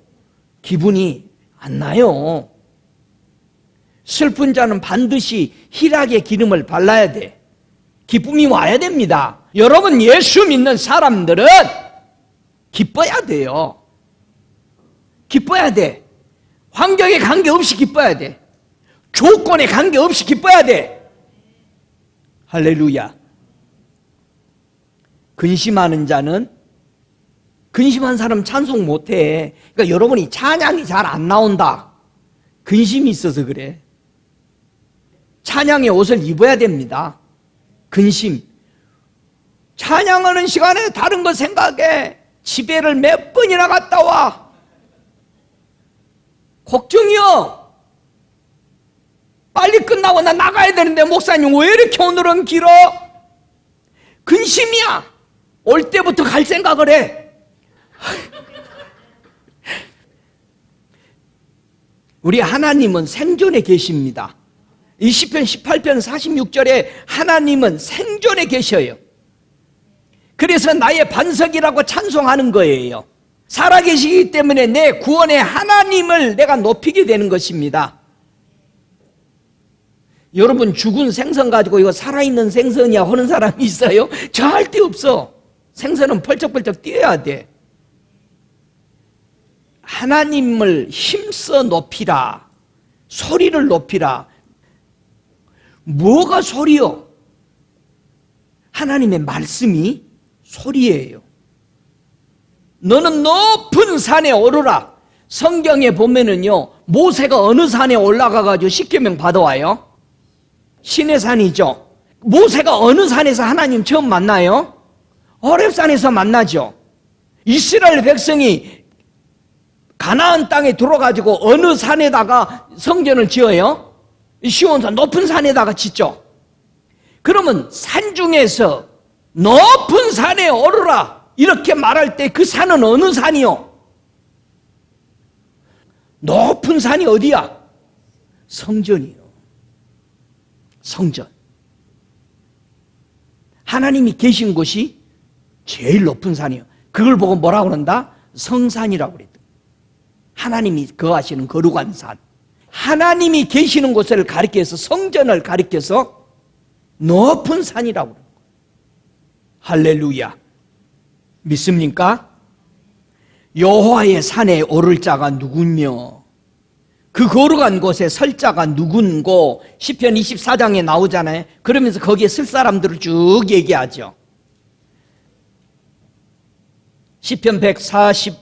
기분이 안 나요. 슬픈 자는 반드시 희락의 기름을 발라야 돼. 기쁨이 와야 됩니다. 여러분 예수 믿는 사람들은 기뻐야 돼요. 기뻐야 돼. 환경에 관계없이 기뻐야 돼. 조건에 관계없이 기뻐야 돼. 할렐루야. 근심하는 자는, 근심한 사람 찬송 못해. 그러니까 여러분이 찬양이 잘 안 나온다. 근심이 있어서 그래. 찬양의 옷을 입어야 됩니다. 근심. 찬양하는 시간에 다른 거 생각해. 집에를 몇 번이나 갔다 와. 걱정이요. 빨리 끝나고 나 나가야 되는데 목사님 왜 이렇게 오늘은 길어? 근심이야. 올 때부터 갈 생각을 해. 우리 하나님은 생존에 계십니다. 이 시편 18편 46절에 하나님은 생존에 계셔요. 그래서 나의 반석이라고 찬송하는 거예요. 살아계시기 때문에 내 구원의 하나님을 내가 높이게 되는 것입니다. 여러분 죽은 생선 가지고 이거 살아있는 생선이야 하는 사람이 있어요? 절대 없어. 생선은 펄쩍펄쩍 뛰어야 돼. 하나님을 힘써 높이라. 소리를 높이라. 뭐가 소리요? 하나님의 말씀이 소리예요. 너는 높은 산에 오르라. 성경에 보면은요 모세가 어느 산에 올라가가지고 십계명 받아와요? 시내 산이죠. 모세가 어느 산에서 하나님 처음 만나요? 호렙산에서 만나죠. 이스라엘 백성이 가나안 땅에 들어가지고 어느 산에다가 성전을 지어요? 시온산 높은 산에다가 짓죠. 그러면 산 중에서 높은 산에 오르라 이렇게 말할 때 그 산은 어느 산이요? 높은 산이 어디야? 성전이요. 성전. 하나님이 계신 곳이 제일 높은 산이요. 그걸 보고 뭐라고 그런다? 성산이라고 그랬다. 하나님이 거하시는 거룩한 산. 하나님이 계시는 곳을 가리켜서 성전을 가리켜서 높은 산이라고 그래요. 할렐루야. 믿습니까? 여호와의 산에 오를 자가 누구며 그 거룩한 곳에 설 자가 누군고 시편 24장에 나오잖아요. 그러면서 거기에 쓸 사람들을 쭉 얘기하죠. 시편 145편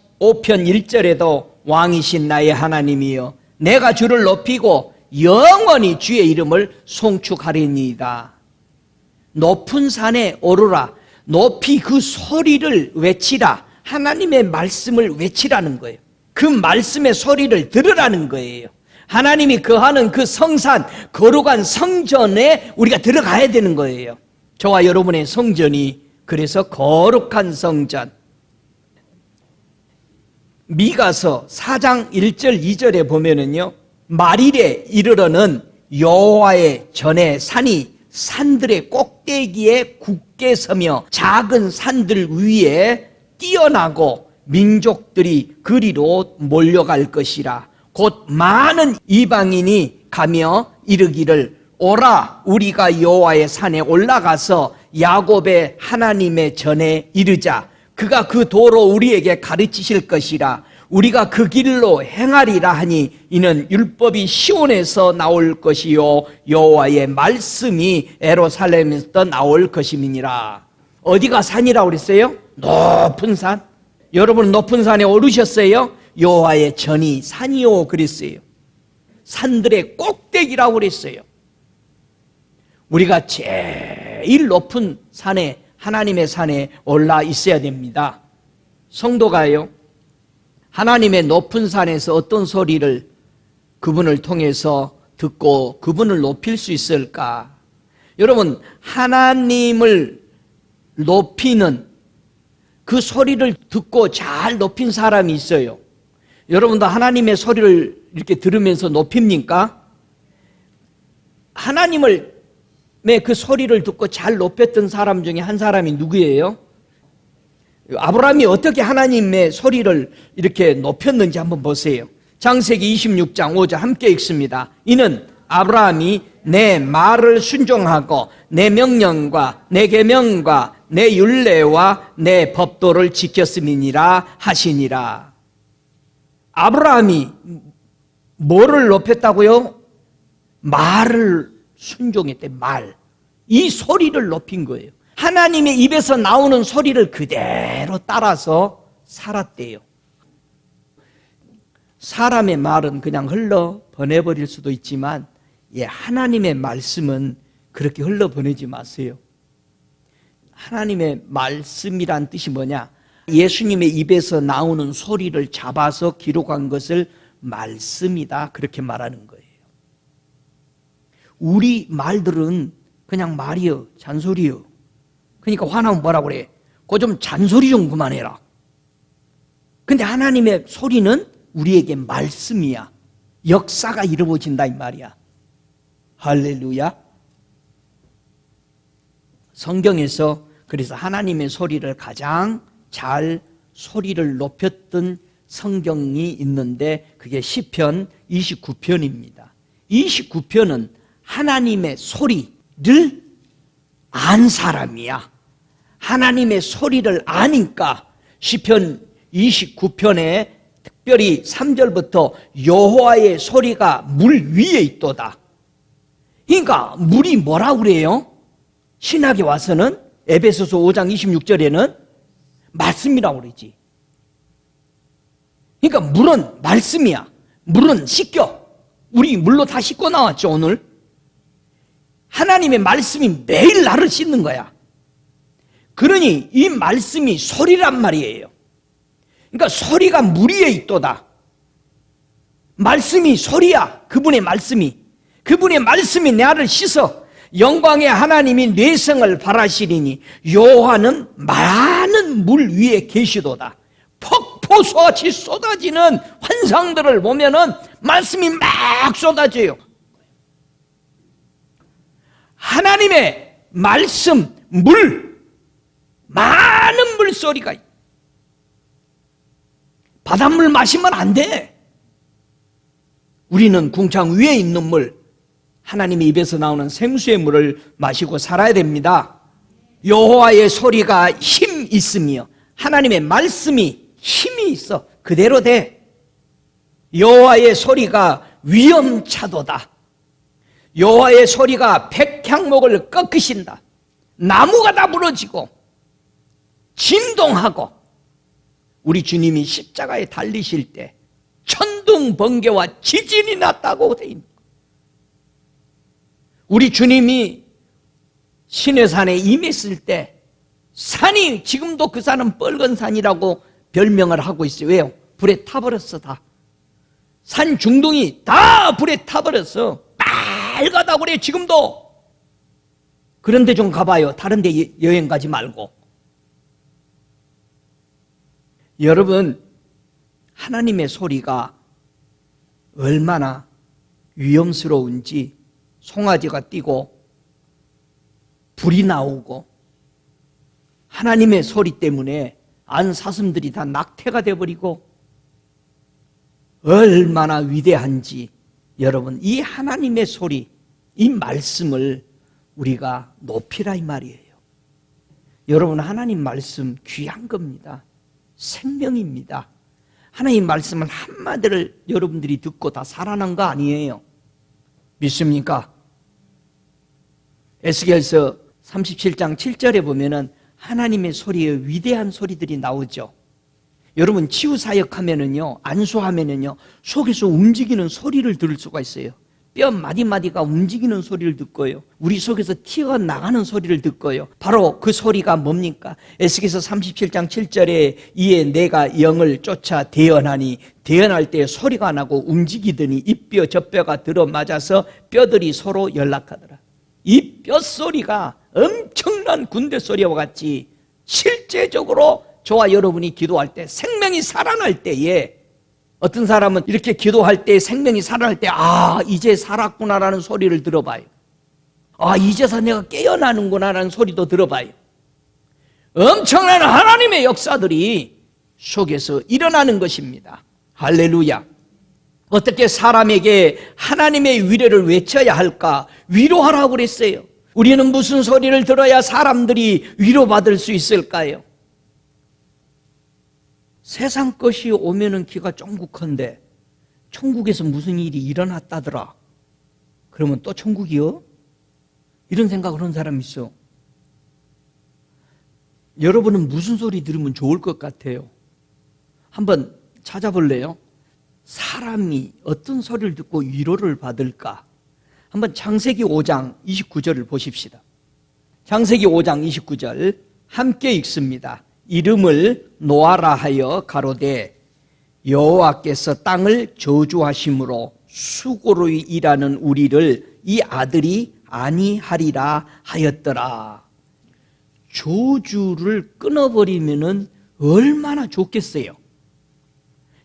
1절에도 왕이신 나의 하나님이여 내가 주를 높이고 영원히 주의 이름을 송축하리니이다. 높은 산에 오르라. 높이 그 소리를 외치라. 하나님의 말씀을 외치라는 거예요. 그 말씀의 소리를 들으라는 거예요. 하나님이 거하는 그 성산, 거룩한 성전에 우리가 들어가야 되는 거예요. 저와 여러분의 성전이 그래서 거룩한 성전. 미가서 4장 1절 2절에 보면은요 말일에 이르러는 여호와의 전에 산이 산들의 꼭대기에 굳게 서며 작은 산들 위에 뛰어나고 민족들이 그리로 몰려갈 것이라. 곧 많은 이방인이 가며 이르기를 오라 우리가 여호와의 산에 올라가서 야곱의 하나님의 전에 이르자. 그가 그 도로 우리에게 가르치실 것이라. 우리가 그 길로 행하리라 하니 이는 율법이 시온에서 나올 것이요 여호와의 말씀이 예루살렘에서 나올 것임이니라. 어디가 산이라고 그랬어요? 높은 산. 여러분 높은 산에 오르셨어요? 여호와의 전이 산이요 그랬어요. 산들의 꼭대기라고 그랬어요. 우리가 제일 높은 산에 하나님의 산에 올라 있어야 됩니다. 성도가요, 하나님의 높은 산에서 어떤 소리를 그분을 통해서 듣고 그분을 높일 수 있을까? 여러분, 하나님을 높이는 그 소리를 듣고 잘 높인 사람이 있어요. 여러분도 하나님의 소리를 이렇게 들으면서 높입니까? 하나님의 그 소리를 듣고 잘 높였던 사람 중에 한 사람이 누구예요? 아브라함이 어떻게 하나님의 소리를 이렇게 높였는지 한번 보세요. 창세기 26장 5절 함께 읽습니다. 이는 아브라함이 내 말을 순종하고 내 명령과 내 계명과 내 율례와 내 법도를 지켰음이니라 하시니라. 아브라함이 뭐를 높였다고요? 말을 순종했대. 말. 이 소리를 높인 거예요. 하나님의 입에서 나오는 소리를 그대로 따라서 살았대요. 사람의 말은 그냥 흘러 보내버릴 수도 있지만 하나님의 말씀은 그렇게 흘러 보내지 마세요. 하나님의 말씀이란 뜻이 뭐냐? 예수님의 입에서 나오는 소리를 잡아서 기록한 것을 말씀이다, 그렇게 말하는 거예요. 우리 말들은 그냥 말이요, 잔소리요. 그러니까 화나면 뭐라고 그래? 그거 좀 잔소리 좀 그만해라. 근데 하나님의 소리는 우리에게 말씀이야. 역사가 이루어진다 이 말이야. 할렐루야. 성경에서 그래서 하나님의 소리를 가장 잘 소리를 높였던 성경이 있는데 그게 시편 29편입니다. 29편은 하나님의 소리를 안 사람이야. 하나님의 소리를 아니까 시편 29편에 특별히 3절부터 여호와의 소리가 물 위에 있도다. 그러니까 물이 뭐라고 그래요? 신학에 와서는 에베소서 5장 26절에는 말씀이라고 그러지. 그러니까 물은 말씀이야. 물은 씻겨. 우리 물로 다 씻고 나왔죠 오늘. 하나님의 말씀이 매일 나를 씻는 거야. 그러니 이 말씀이 소리란 말이에요. 그러니까 소리가 물 위에 있도다. 말씀이 소리야. 그분의 말씀이. 그분의 말씀이 나를 씻어 영광의 하나님이 뇌성을 바라시리니 여호와는 많은 물 위에 계시도다. 폭포수같이 쏟아지는 환상들을 보면은 말씀이 막 쏟아져요. 하나님의 말씀, 물, 많은 물소리가 있어요. 바닷물 마시면 안 돼. 우리는 궁창 위에 있는 물, 하나님의 입에서 나오는 생수의 물을 마시고 살아야 됩니다. 여호와의 소리가 힘 있으며 하나님의 말씀이 힘이 있어. 그대로 돼. 여호와의 소리가 위엄차도다. 여호와의 소리가 백향목을 꺾으신다. 나무가 다 부러지고 진동하고. 우리 주님이 십자가에 달리실 때 천둥 번개와 지진이 났다고 돼 있는 거예요. 우리 주님이 시내산에 임했을 때 산이, 지금도 그 산은 뻘건 산이라고 별명을 하고 있어요. 왜요? 불에 타버렸어. 다 산 중동이 다 불에 타버렸어. 빨갛다고 그래 지금도. 그런데 좀 가봐요. 다른 데 여행 가지 말고. 여러분, 하나님의 소리가 얼마나 위험스러운지, 송아지가 뛰고 불이 나오고 하나님의 소리 때문에 안 사슴들이 다 낙태가 되어버리고 얼마나 위대한지, 여러분, 이 하나님의 소리, 이 말씀을 우리가 높이라 이 말이에요. 여러분, 하나님 말씀 귀한 겁니다. 생명입니다. 하나님 말씀은 한마디를 여러분들이 듣고 다 살아난 거 아니에요. 믿습니까? 에스겔서 37장 7절에 보면은 하나님의 소리에 위대한 소리들이 나오죠. 여러분, 치유사역하면은요, 안수하면은요, 속에서 움직이는 소리를 들을 수가 있어요. 뼈 마디마디가 움직이는 소리를 듣고요. 우리 속에서 튀어나가는 소리를 듣고요. 바로 그 소리가 뭡니까? 에스겔서 37장 7절에 이에 내가 영을 쫓아 대언하니 대언할 때 소리가 나고 움직이더니 이 뼈 저 뼈가 들어맞아서 뼈들이 서로 연락하더라. 이 뼈소리가 엄청난 군대 소리와 같이 실제적으로 저와 여러분이 기도할 때 생명이 살아날 때에 어떤 사람은 이렇게 기도할 때 생명이 살아날 때 이제 살았구나라는 소리를 들어봐요. 이제서 내가 깨어나는구나라는 소리도 들어봐요. 엄청난 하나님의 역사들이 속에서 일어나는 것입니다. 할렐루야. 어떻게 사람에게 하나님의 위로를 외쳐야 할까? 위로하라고 그랬어요. 우리는 무슨 소리를 들어야 사람들이 위로받을 수 있을까요? 세상 것이 오면은 기가 쫑긋한데 천국에서 무슨 일이 일어났다더라. 그러면 또 천국이요? 이런 생각을 하는 사람이 있어. 여러분은 무슨 소리 들으면 좋을 것 같아요? 한번 찾아볼래요? 사람이 어떤 소리를 듣고 위로를 받을까? 한번 창세기 5장 29절을 보십시다. 창세기 5장 29절 함께 읽습니다. 이름을 노아라 하여 가로되 여호와께서 땅을 저주하심으로 수고로 일하는 우리를 이 아들이 아니하리라 하였더라. 저주를 끊어버리면 얼마나 좋겠어요.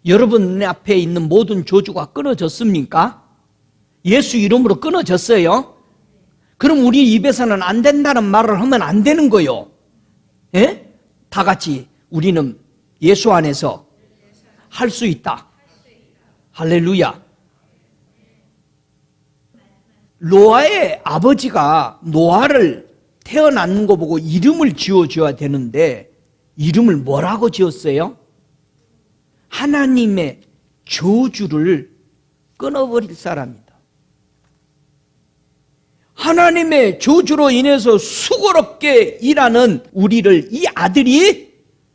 여러분 앞에 있는 모든 저주가 끊어졌습니까? 예수 이름으로 끊어졌어요? 그럼 우리 입에서는 안 된다는 말을 하면 안 되는 거요. 예? 다 같이 우리는 예수 안에서 할 수 있다. 할렐루야. 노아의 아버지가 노아를 태어난 거 보고 이름을 지어줘야 되는데 이름을 뭐라고 지었어요? 하나님의 저주를 끊어버릴 사람이다. 하나님의 저주로 인해서 수고롭게 일하는 우리를 이 아들이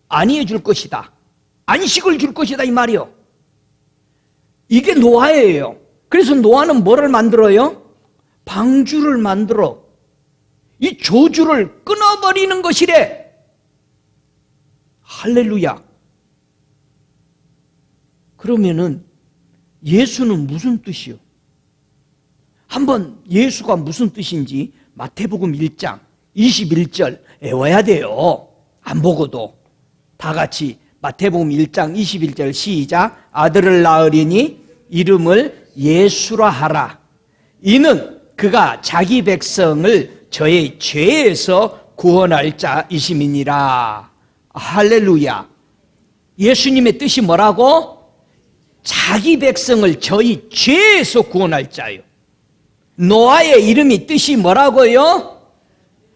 안위해 줄 것이다. 안식을 줄 것이다 이 말이요. 이게 노아예요. 그래서 노아는 뭐를 만들어요? 방주를 만들어 이 저주를 끊어버리는 것이래. 할렐루야. 그러면은 예수는 무슨 뜻이요? 한번 예수가 무슨 뜻인지 마태복음 1장 21절 외워야 돼요. 안 보고도 다 같이 마태복음 1장 21절 시작. 아들을 낳으리니 이름을 예수라 하라. 이는 그가 자기 백성을 저의 죄에서 구원할 자이심이니라. 할렐루야. 예수님의 뜻이 뭐라고? 자기 백성을 저희 죄에서 구원할 자요. 노아의 이름이 뜻이 뭐라고요?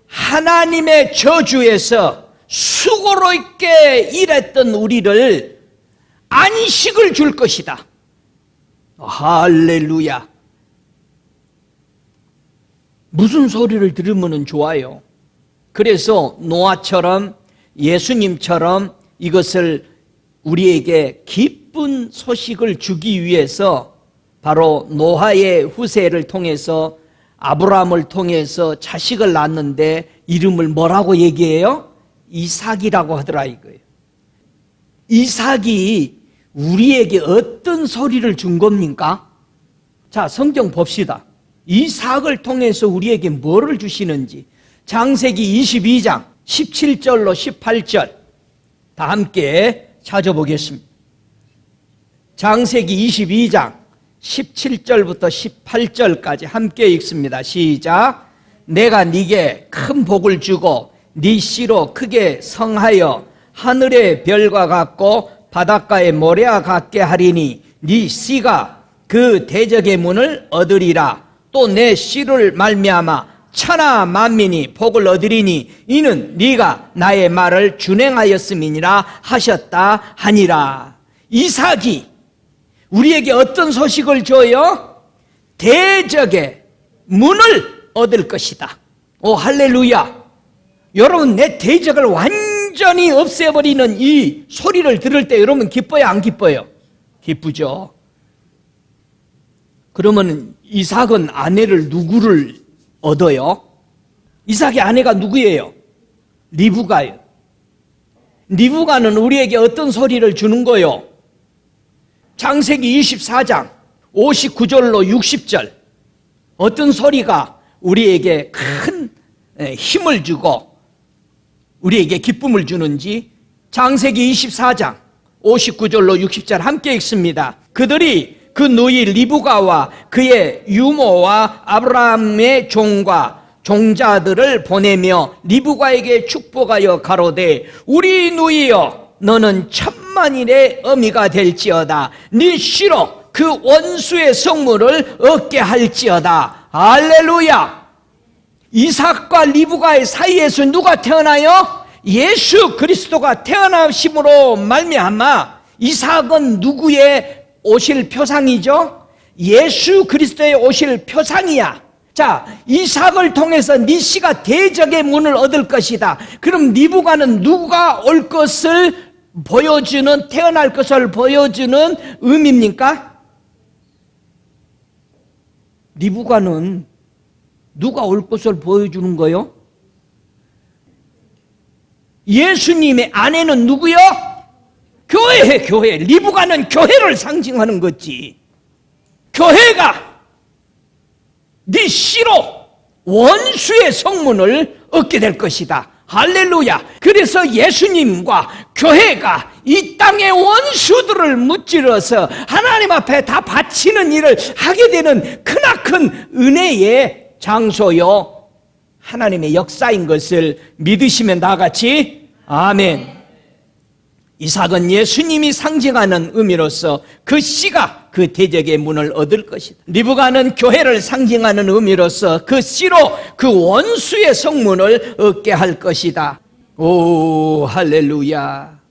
하나님의 저주에서 수고로 있게 일했던 우리를 안식을 줄 것이다. 할렐루야. 무슨 소리를 들으면 좋아요? 그래서 노아처럼 예수님처럼 이것을 우리에게 기쁜 소식을 주기 위해서 바로 노아의 후세를 통해서 아브라함을 통해서 자식을 낳았는데 이름을 뭐라고 얘기해요? 이삭이라고 하더라 이거예요. 이삭이 우리에게 어떤 소리를 준 겁니까? 자, 성경 봅시다. 이삭을 통해서 우리에게 뭐를 주시는지 창세기 22장 17절로 18절 다 함께 찾아보겠습니다. 창세기 22장 17절부터 18절까지 함께 읽습니다. 시작. 내가 네게 큰 복을 주고 네 씨로 크게 성하여 하늘의 별과 같고 바닷가의 모래와 같게 하리니 네 씨가 그 대적의 문을 얻으리라. 또 내 씨를 말미암아 천하 만민이 복을 얻으리니 이는 네가 나의 말을 준행하였음이니라 하셨다 하니라. 이삭이 우리에게 어떤 소식을 줘요? 대적의 문을 얻을 것이다. 오 할렐루야. 여러분 내 대적을 완전히 없애버리는 이 소리를 들을 때 여러분 기뻐요 안 기뻐요? 기쁘죠. 그러면 이삭은 아내를 누구를 얻어요? 이삭의 아내가 누구예요? 리브가예요. 리브가는 우리에게 어떤 소리를 주는 거요? 창세기 24장 59절로 60절 어떤 소리가 우리에게 큰 힘을 주고 우리에게 기쁨을 주는지 창세기 24장 59절로 60절 함께 읽습니다. 그들이 그 누이 리브가와 그의 유모와 아브라함의 종과 종자들을 보내며 리브가에게 축복하여 가로되 우리 누이여 너는 천만일의 어미가 될지어다. 네 씨로 그 원수의 성물을 얻게 할지어다. 할렐루야. 이삭과 리브가의 사이에서 누가 태어나요? 예수 그리스도가 태어나심으로 말미암아 이삭은 누구의 오실 표상이죠? 예수 그리스도의 오실 표상이야. 자, 이삭을 통해서 네 씨가 대적의 문을 얻을 것이다. 그럼 리브가는 누가 올 것을 보여주는, 태어날 것을 보여주는 의미입니까? 리브가는 누가 올 것을 보여주는 거요? 예수님의 아내는 누구요? 교회. 리브가는 교회를 상징하는 거지. 교회가 네 씨로 원수의 성문을 얻게 될 것이다. 할렐루야. 그래서 예수님과 교회가 이 땅의 원수들을 무찌러서 하나님 앞에 다 바치는 일을 하게 되는 크나큰 은혜의 장소요 하나님의 역사인 것을 믿으시면 나같이 아멘. 이삭은 예수님이 상징하는 의미로서 그 씨가 그 대적의 문을 얻을 것이다. 리브가는 교회를 상징하는 의미로서 그 씨로 그 원수의 성문을 얻게 할 것이다. 오, 할렐루야.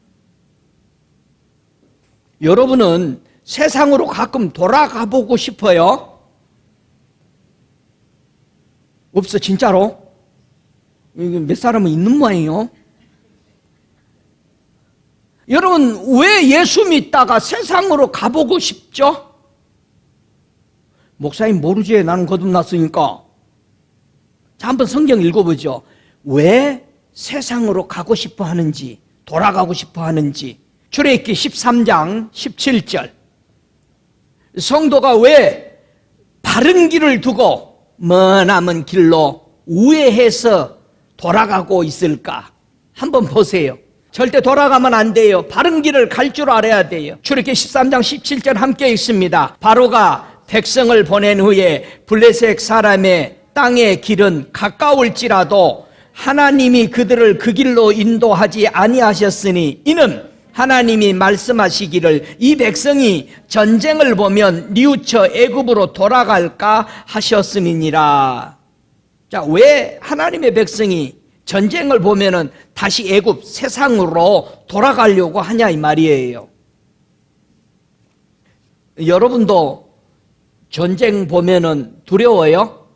여러분은 세상으로 가끔 돌아가 보고 싶어요? 없어, 진짜로? 몇 사람은 있는 모양이에요? 여러분, 왜 예수 믿다가 세상으로 가보고 싶죠? 목사님 모르지, 나는 거듭났으니까. 자, 한번 성경 읽어보죠. 왜 세상으로 가고 싶어 하는지, 돌아가고 싶어 하는지. 출애굽기 13장 17절. 성도가 왜 바른 길을 두고 머나먼 길로 우회해서 돌아가고 있을까? 한번 보세요. 절대 돌아가면 안 돼요. 바른 길을 갈 줄 알아야 돼요. 출애굽기 13장 17절 함께 읽습니다. 바로가 백성을 보낸 후에 블레셋 사람의 땅의 길은 가까울지라도 하나님이 그들을 그 길로 인도하지 아니하셨으니 이는 하나님이 말씀하시기를 이 백성이 전쟁을 보면 뉘우쳐 애굽으로 돌아갈까 하셨음이니라. 자, 왜 하나님의 백성이 전쟁을 보면은 다시 애굽 세상으로 돌아가려고 하냐 이 말이에요. 여러분도 전쟁 보면은 두려워요?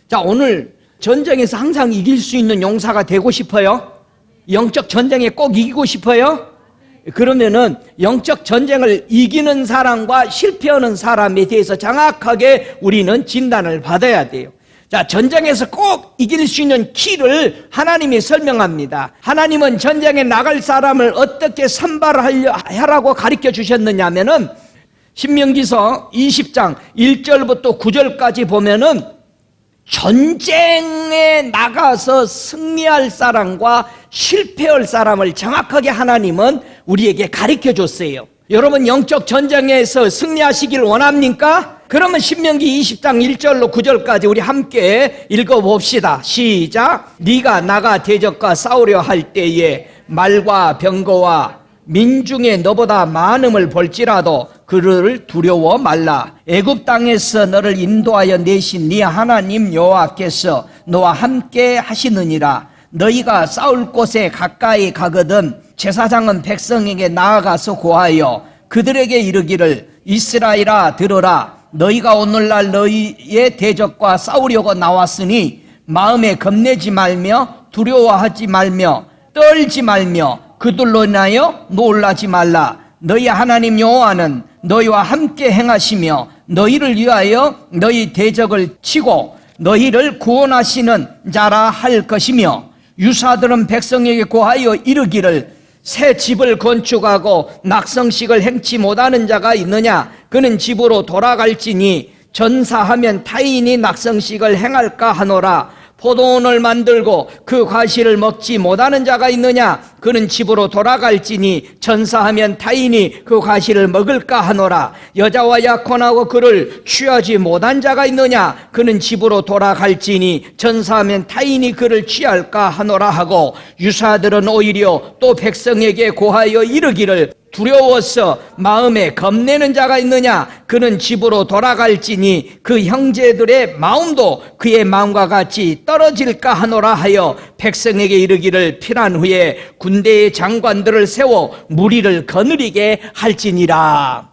자, 오늘 전쟁에서 항상 이길 수 있는 용사가 되고 싶어요? 영적 전쟁에 꼭 이기고 싶어요? 그러면은 영적 전쟁을 이기는 사람과 실패하는 사람에 대해서 정확하게 우리는 진단을 받아야 돼요. 자, 전쟁에서 꼭 이길 수 있는 키를 하나님이 설명합니다. 하나님은 전쟁에 나갈 사람을 어떻게 선발하라고 가르쳐 주셨느냐면은 신명기서 20장 1절부터 9절까지 보면은 전쟁에 나가서 승리할 사람과 실패할 사람을 정확하게 하나님은 우리에게 가르쳐 줬어요. 여러분, 영적 전쟁에서 승리하시길 원합니까? 그러면 신명기 20장 1절로 9절까지 우리 함께 읽어봅시다. 시작. 네가 나가 대적과 싸우려 할 때에 말과 병거와 민중에 너보다 많음을 볼지라도 그를 두려워 말라. 애굽 땅에서 너를 인도하여 내신 네 하나님 여호와께서 너와 함께 하시느니라. 너희가 싸울 곳에 가까이 가거든 제사장은 백성에게 나아가서 고하여 그들에게 이르기를 이스라엘아 들으라. 너희가 오늘날 너희의 대적과 싸우려고 나왔으니 마음에 겁내지 말며 두려워하지 말며 떨지 말며 그들로 인하여 놀라지 말라. 너희 하나님 여호와는 너희와 함께 행하시며 너희를 위하여 너희 대적을 치고 너희를 구원하시는 자라 할 것이며 유사들은 백성에게 고하여 이르기를 새 집을 건축하고 낙성식을 행치 못하는 자가 있느냐 그는 집으로 돌아갈지니 전사하면 타인이 낙성식을 행할까 하노라. 포도원을 만들고 그 과실을 먹지 못하는 자가 있느냐 그는 집으로 돌아갈지니 전사하면 타인이 그 과실을 먹을까 하노라. 여자와 약혼하고 그를 취하지 못한 자가 있느냐 그는 집으로 돌아갈지니 전사하면 타인이 그를 취할까 하노라 하고 유사들은 오히려 또 백성에게 고하여 이르기를 두려워서 마음에 겁내는 자가 있느냐 그는 집으로 돌아갈지니 그 형제들의 마음도 그의 마음과 같이 떨어질까 하노라 하여 백성에게 이르기를 필한 후에 군대의 장관들을 세워 무리를 거느리게 할지니라.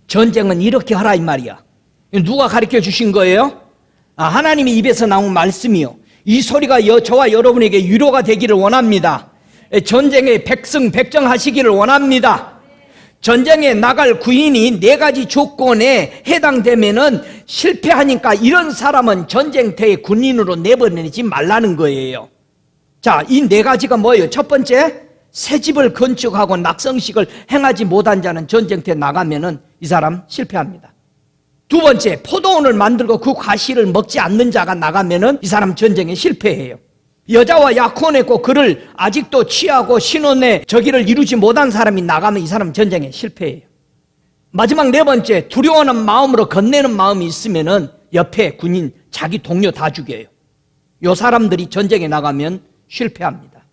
전쟁은 이렇게 하라 이 말이야. 누가 가르쳐 주신 거예요? 하나님의 입에서 나온 말씀이요. 이 소리가 저와 여러분에게 위로가 되기를 원합니다. 전쟁에 백승백정하시기를 원합니다. 전쟁에 나갈 구인이 4가지 조건에 해당되면은 실패하니까 이런 사람은 전쟁터에 군인으로 내보내지 말라는 거예요. 자, 이 4가지가 뭐예요? 첫 번째, 새 집을 건축하고 낙성식을 행하지 못한 자는 전쟁터에 나가면은 이 사람 실패합니다. 두 번째, 포도원을 만들고 그 과실을 먹지 않는 자가 나가면은 이 사람 전쟁에 실패해요. 여자와 약혼했고 그를 아직도 취하고 신혼의 저기를 이루지 못한 사람이 나가면 이 사람 전쟁에 실패해요. 마지막 4번째, 두려워하는 마음으로 건네는 마음이 있으면은 옆에 군인, 자기 동료 다 죽여요. 요 사람들이 전쟁에 나가면 실패합니다.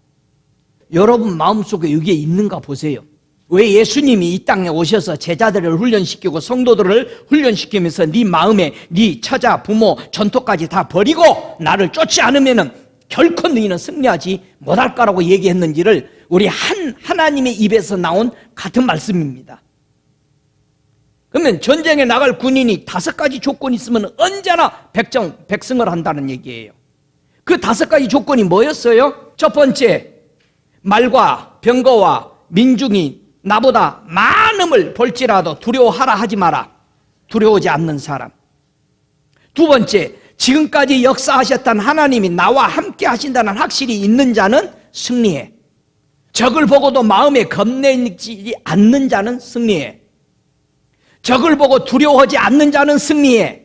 여러분 마음속에 이게 있는가 보세요. 왜 예수님이 이 땅에 오셔서 제자들을 훈련시키고 성도들을 훈련시키면서 네 마음에 네 처자, 부모, 전토까지 다 버리고 나를 쫓지 않으면은 결코 너희는 승리하지 못할 거라고 얘기했는지를 우리 하나님의 입에서 나온 같은 말씀입니다. 그러면 전쟁에 나갈 군인이 5가지 조건이 있으면 언제나 백승을 한다는 얘기예요. 그 5가지 조건이 뭐였어요? 첫 번째, 말과 병거와 민중이 나보다 많음을 볼지라도 두려워하라 하지 마라. 두려워하지 않는 사람. 두 번째, 지금까지 역사하셨던 하나님이 나와 함께 하신다는 확실히 있는 자는 승리해. 적을 보고도 마음에 겁내지 않는 자는 승리해. 적을 보고 두려워하지 않는 자는 승리해.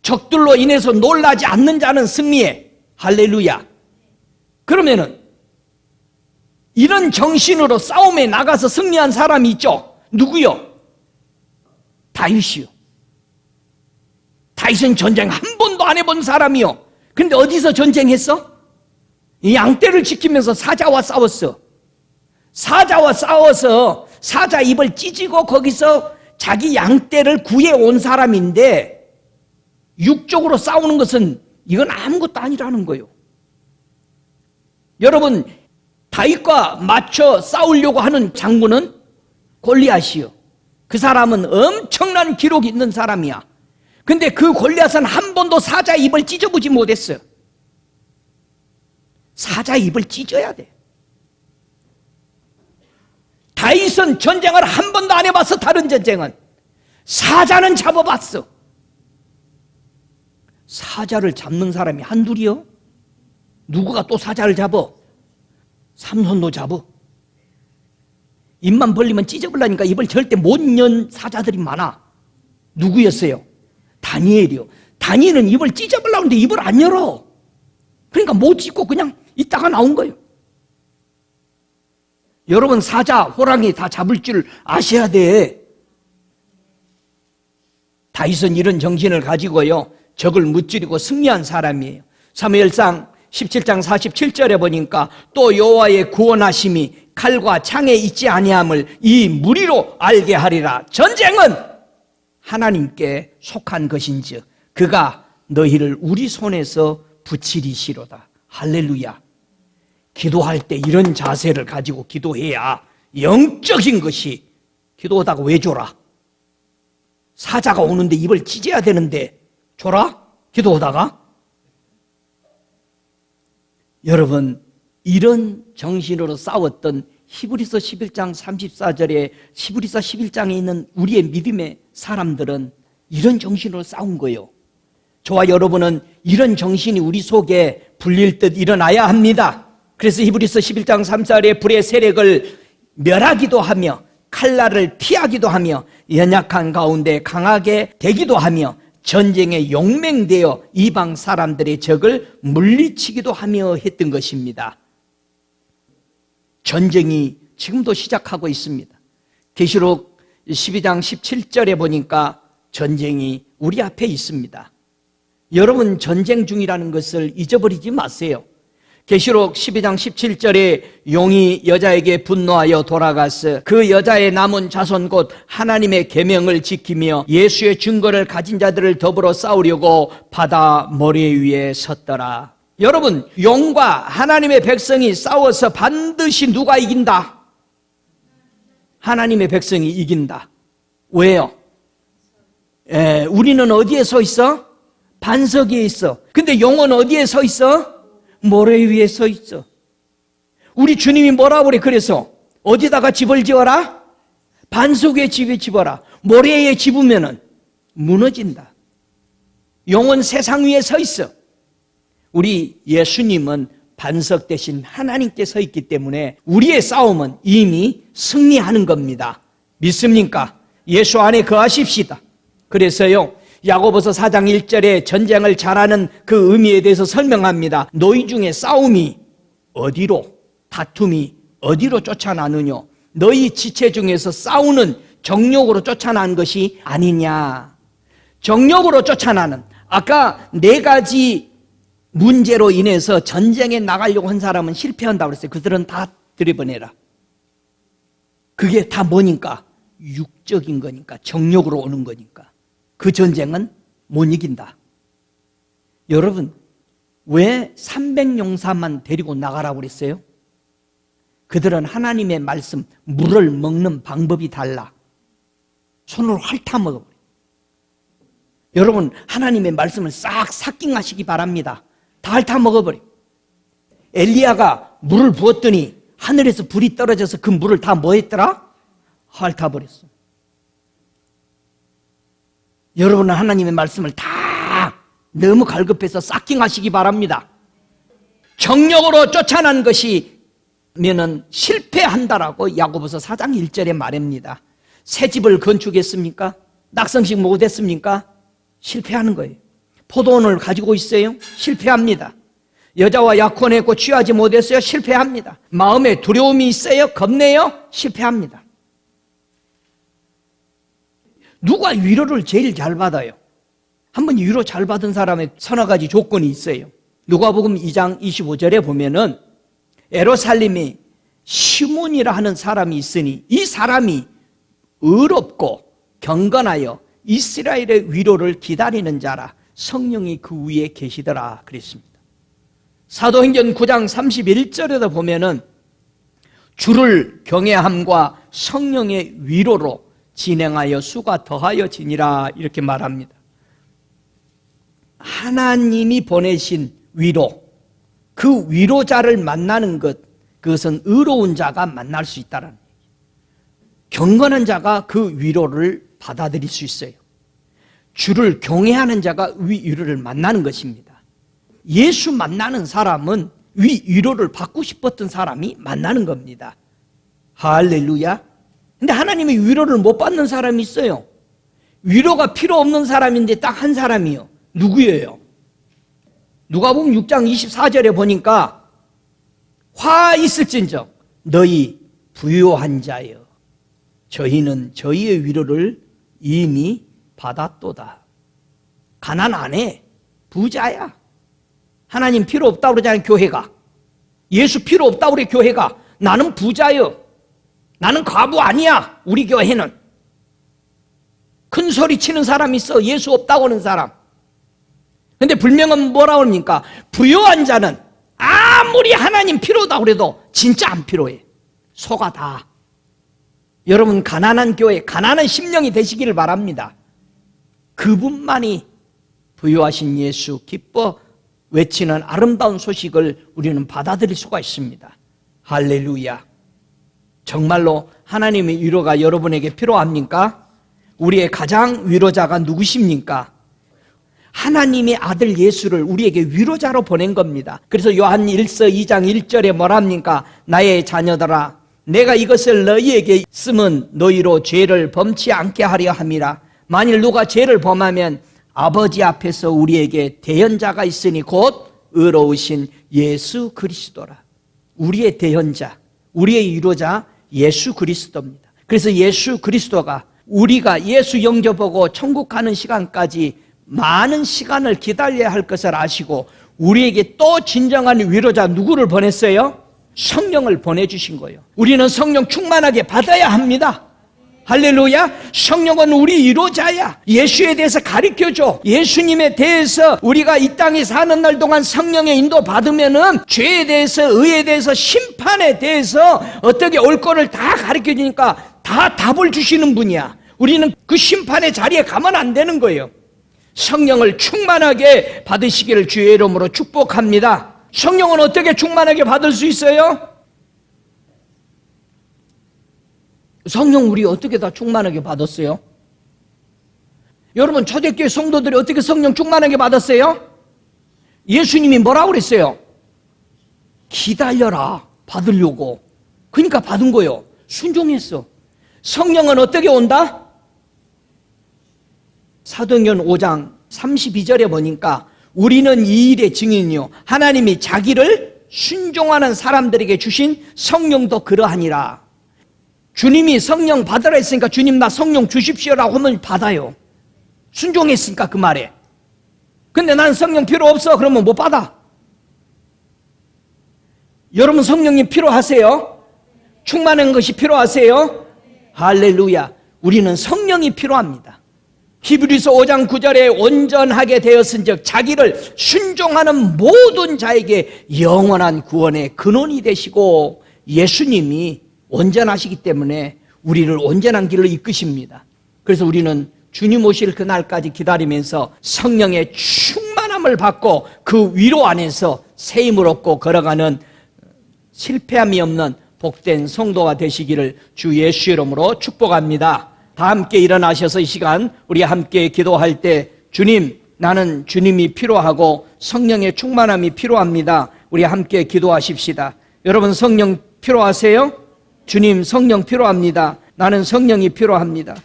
적들로 인해서 놀라지 않는 자는 승리해. 할렐루야. 그러면은 이런 정신으로 싸움에 나가서 승리한 사람이 있죠. 누구요? 다윗이요. 다윗은 전쟁 한 번도 안 해본 사람이요. 근데 어디서 전쟁했어? 이 양떼를 지키면서 사자와 싸웠어. 사자와 싸워서 사자 입을 찢고 거기서 자기 양떼를 구해온 사람인데 육적으로 싸우는 것은 이건 아무것도 아니라는 거예요. 여러분, 다윗과 맞춰 싸우려고 하는 장군은 골리앗이요. 그 사람은 엄청난 기록이 있는 사람이야. 근데 그 골리앗은 한 번도 사자 입을 찢어보지 못했어요. 사자 입을 찢어야 돼. 다윗은 전쟁을 한 번도 안 해봤어. 다른 전쟁은. 사자는 잡아봤어. 사자를 잡는 사람이 한둘이요? 누구가 또 사자를 잡아? 삼손도 잡아. 입만 벌리면 찢어버리니까 입을 절대 못 연 사자들이 많아. 누구였어요? 다니엘이요. 다니엘은 입을 찢어버리려고 하는데 입을 안 열어. 그러니까 못 찢고 그냥 있다가 나온 거예요. 여러분, 사자, 호랑이 다 잡을 줄 아셔야 돼. 다윗은 이런 정신을 가지고요, 적을 무찌르고 승리한 사람이에요. 사무엘상 17장 47절에 보니까 또 여호와의 구원하심이 칼과 창에 있지 아니함을 이 무리로 알게 하리라. 전쟁은 하나님께 속한 것인즉 그가 너희를 우리 손에서 붙이리시로다. 할렐루야. 기도할 때 이런 자세를 가지고 기도해야 영적인 것이. 기도하다가 왜 줘라? 사자가 오는데 입을 찢어야 되는데 줘라? 기도하다가? 여러분, 이런 정신으로 싸웠던 히브리서 11장 34절에 히브리서 11장에 있는 우리의 믿음의 사람들은 이런 정신으로 싸운 거예요. 저와 여러분은 이런 정신이 우리 속에 불릴 듯 일어나야 합니다. 그래서 히브리서 11장 34절에 불의 세력을 멸하기도 하며 칼날을 피하기도 하며 연약한 가운데 강하게 되기도 하며 전쟁에 용맹되어 이방 사람들의 적을 물리치기도 하며 했던 것입니다. 전쟁이 지금도 시작하고 있습니다. 계시록 12장 17절에 보니까 전쟁이 우리 앞에 있습니다. 여러분, 전쟁 중이라는 것을 잊어버리지 마세요. 계시록 12장 17절에 용이 여자에게 분노하여 돌아가서 그 여자의 남은 자손 곧 하나님의 계명을 지키며 예수의 증거를 가진 자들을 더불어 싸우려고 바다 모래 위에 섰더라. 여러분, 용과 하나님의 백성이 싸워서 반드시 누가 이긴다? 하나님의 백성이 이긴다. 왜요? 우리는 어디에 서 있어? 반석 위에 있어. 근데 용은 어디에 서 있어? 모래 위에 서 있어. 우리 주님이 뭐라고 그래? 그래서 어디다가 집을 지어라? 반석 위에 집을 지어라. 모래에 집으면은 무너진다. 용은 세상 위에 서 있어. 우리 예수님은 반석 대신 하나님께 서 있기 때문에 우리의 싸움은 이미 승리하는 겁니다. 믿습니까? 예수 안에 거하십시다. 그래서요, 야고보서 4장 1절에 전쟁을 잘하는 그 의미에 대해서 설명합니다. 너희 중에 싸움이 어디로, 다툼이 어디로 쫓아나느냐? 너희 지체 중에서 싸우는 정욕으로 쫓아나는 것이 아니냐? 정욕으로 쫓아나는, 아까 4가지 문제로 인해서 전쟁에 나가려고 한 사람은 실패한다고 그랬어요. 그들은 다 들여보내라. 그게 다 뭐니까? 육적인 거니까, 정욕으로 오는 거니까. 그 전쟁은 못 이긴다. 여러분, 왜 300용사만 데리고 나가라고 그랬어요? 그들은 하나님의 말씀, 물을 먹는 방법이 달라. 손으로 핥아 먹어버려요. 여러분, 하나님의 말씀을 싹 삭킹하시기 바랍니다. 다 핥아 먹어버려요. 엘리야가 물을 부었더니 하늘에서 불이 떨어져서 그 물을 다 뭐 했더라? 핥아버렸어. 여러분은 하나님의 말씀을 다 너무 갈급해서 삭킹하시기 바랍니다. 정력으로 쫓아난 것이 면은 실패한다라고 야고보서 4장 1절에 말합니다. 새 집을 건축했습니까? 낙성식 못했습니까? 실패하는 거예요. 포도원을 가지고 있어요? 실패합니다. 여자와 약혼했고 취하지 못했어요? 실패합니다. 마음에 두려움이 있어요? 겁내요? 실패합니다. 누가 위로를 제일 잘 받아요? 한번 위로 잘 받은 사람의 서너 가지 조건이 있어요. 누가복음 2장 25절에 보면은 에루살렘에 시몬이라 하는 사람이 있으니 이 사람이 의롭고 경건하여 이스라엘의 위로를 기다리는 자라. 성령이 그 위에 계시더라 그랬습니다. 사도행전 9장 31절에도 보면은 주를 경외함과 성령의 위로로 진행하여 수가 더하여 지니라 이렇게 말합니다. 하나님이 보내신 위로, 그 위로자를 만나는 것, 그것은 의로운 자가 만날 수 있다는 얘기예요. 경건한 자가 그 위로를 받아들일 수 있어요. 주를 경외하는 자가 위로를 만나는 것입니다. 예수 만나는 사람은 위로를 받고 싶었던 사람이 만나는 겁니다. 할렐루야. 근데 하나님의 위로를 못 받는 사람이 있어요. 위로가 필요 없는 사람인데 딱 한 사람이요. 누구예요? 누가복음 6장 24절에 보니까 화 있을진저 너희 부요한 자여 저희는 저희의 위로를 이미 받았도다. 가난 안 해. 부자야. 하나님 필요 없다고 그러잖아요. 교회가. 예수 필요 없다고 그래. 교회가. 나는 부자여. 나는 과부 아니야. 우리 교회는. 큰 소리 치는 사람 있어. 예수 없다고 하는 사람. 근데 불명은 뭐라고 합니까? 부요한 자는 아무리 하나님 필요하다고 그래도 진짜 안 필요해. 속아 다. 여러분 가난한 교회, 가난한 심령이 되시기를 바랍니다. 그분만이 부요하신 예수 기뻐 외치는 아름다운 소식을 우리는 받아들일 수가 있습니다. 할렐루야. 정말로 하나님의 위로가 여러분에게 필요합니까? 우리의 가장 위로자가 누구십니까? 하나님의 아들 예수를 우리에게 위로자로 보낸 겁니다. 그래서 요한 1서 2장 1절에 뭐랍니까? 나의 자녀들아, 내가 이것을 너희에게 쓰면 너희로 죄를 범치 않게 하려 함이라. 만일 누가 죄를 범하면 아버지 앞에서 우리에게 대언자가 있으니 곧 의로우신 예수 그리스도라. 우리의 대언자, 우리의 위로자 예수 그리스도입니다. 그래서 예수 그리스도가 우리가 예수 영접하고 천국 가는 시간까지 많은 시간을 기다려야 할 것을 아시고 우리에게 또 진정한 위로자 누구를 보냈어요? 성령을 보내주신 거예요. 우리는 성령 충만하게 받아야 합니다. 할렐루야. 성령은 우리 위로자야. 예수에 대해서 가르쳐줘. 예수님에 대해서 우리가 이 땅에 사는 날 동안 성령의 인도 받으면은 죄에 대해서, 의에 대해서, 심판에 대해서 어떻게 올 거를 다 가르쳐주니까 다 답을 주시는 분이야. 우리는 그 심판의 자리에 가면 안 되는 거예요. 성령을 충만하게 받으시기를 주의 이름으로 축복합니다. 성령은 어떻게 충만하게 받을 수 있어요? 성령 우리 어떻게 다 충만하게 받았어요? 여러분 초대교회 성도들이 어떻게 성령 충만하게 받았어요? 예수님이 뭐라고 그랬어요? 기다려라, 받으려고. 그러니까 받은 거예요. 순종했어. 성령은 어떻게 온다? 사도행전 5장 32절에 보니까 우리는 이 일의 증인이요 하나님이 자기를 순종하는 사람들에게 주신 성령도 그러하니라. 주님이 성령 받으라 했으니까 주님 나 성령 주십시오라고 하면 받아요. 순종했으니까 그 말에. 근데 나는 성령 필요 없어 그러면 못 받아. 여러분 성령님 필요하세요? 충만한 것이 필요하세요? 할렐루야. 우리는 성령이 필요합니다. 히브리서 5장 9절에 온전하게 되었은즉 자기를 순종하는 모든 자에게 영원한 구원의 근원이 되시고 예수님이 온전하시기 때문에 우리를 온전한 길로 이끄십니다. 그래서 우리는 주님 오실 그날까지 기다리면서 성령의 충만함을 받고 그 위로 안에서 새 힘을 얻고 걸어가는 실패함이 없는 복된 성도가 되시기를 주 예수 이름으로 축복합니다. 다 함께 일어나셔서 이 시간 우리 함께 기도할 때 주님, 나는 주님이 필요하고 성령의 충만함이 필요합니다. 우리 함께 기도하십시다. 여러분 성령 필요하세요? 주님 성령 필요합니다. 나는 성령이 필요합니다.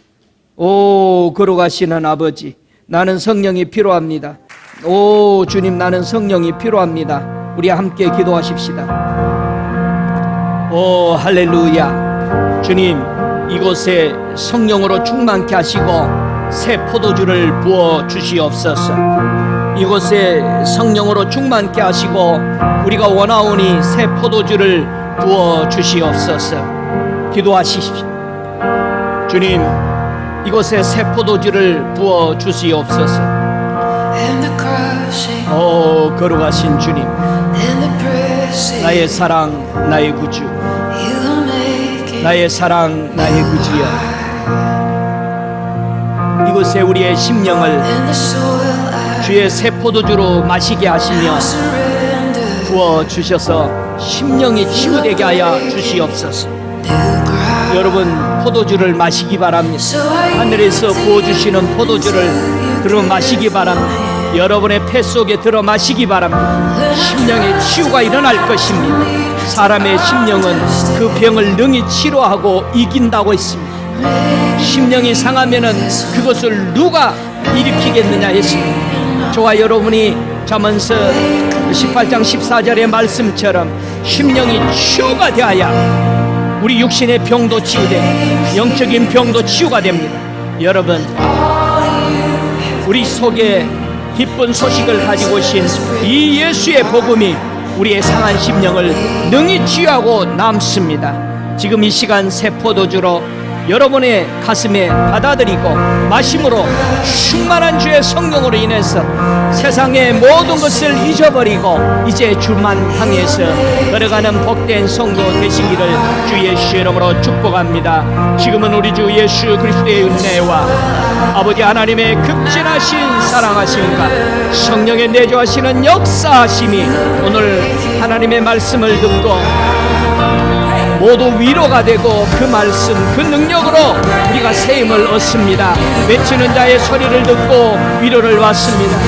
오 걸어가시는 아버지, 나는 성령이 필요합니다. 오 주님, 나는 성령이 필요합니다. 우리 함께 기도하십시다. 오 할렐루야. 주님 이곳에 성령으로 충만케 하시고 새 포도주를 부어 주시옵소서. 이곳에 성령으로 충만케 하시고 우리가 원하오니 새 포도주를 부어 주시옵소서. 기도하십시오. 주님 이곳에 새 포도주를 부어 주시옵소서. 오 거룩하신 주님, 나의 사랑, 나의 구주, 나의 사랑, 나의 구주여, 이곳에 우리의 심령을 주의 새 포도주로 마시게 하시며 부어 주셔서 심령이 치유되게 하여 주시옵소서. 여러분 포도주를 마시기 바랍니다. 하늘에서 부어주시는 포도주를 들어 마시기 바랍니다. 여러분의 폐 속에 들어 마시기 바랍니다. 심령의 치유가 일어날 것입니다. 사람의 심령은 그 병을 능히 치료하고 이긴다고 했습니다. 심령이 상하면은 그것을 누가 일으키겠느냐 했습니다. 저와 여러분이 잠언서 18장 14절의 말씀처럼 심령이 치유가 되어야 우리 육신의 병도 치유되고 영적인 병도 치유가 됩니다. 여러분 우리 속에 기쁜 소식을 가지고 오신 이 예수의 복음이 우리의 상한 심령을 능히 치유하고 남습니다. 지금 이 시간 새 포도주로 여러분의 가슴에 받아들이고 마심으로 충만한 주의 성령으로 인해서 세상의 모든 것을 잊어버리고 이제 주만 향해서 걸어가는 복된 성도 되시기를 주 예수 이름으로 축복합니다. 지금은 우리 주 예수 그리스도의 은혜와 아버지 하나님의 극진하신 사랑하심과 성령의 내주하시는 역사하심이 오늘 하나님의 말씀을 듣고 모두 위로가 되고 그 말씀 그 능력으로 우리가 새 힘을 얻습니다. 외치는 자의 소리를 듣고 위로를 받습니다.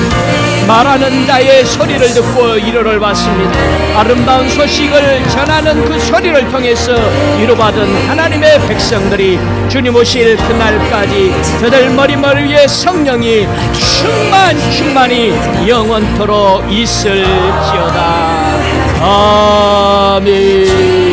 말하는 자의 소리를 듣고 위로를 받습니다. 아름다운 소식을 전하는 그 소리를 통해서 위로받은 하나님의 백성들이 주님 오실 그날까지 저들 머리머리에 성령이 충만히 영원토록 있을지어다. 아멘.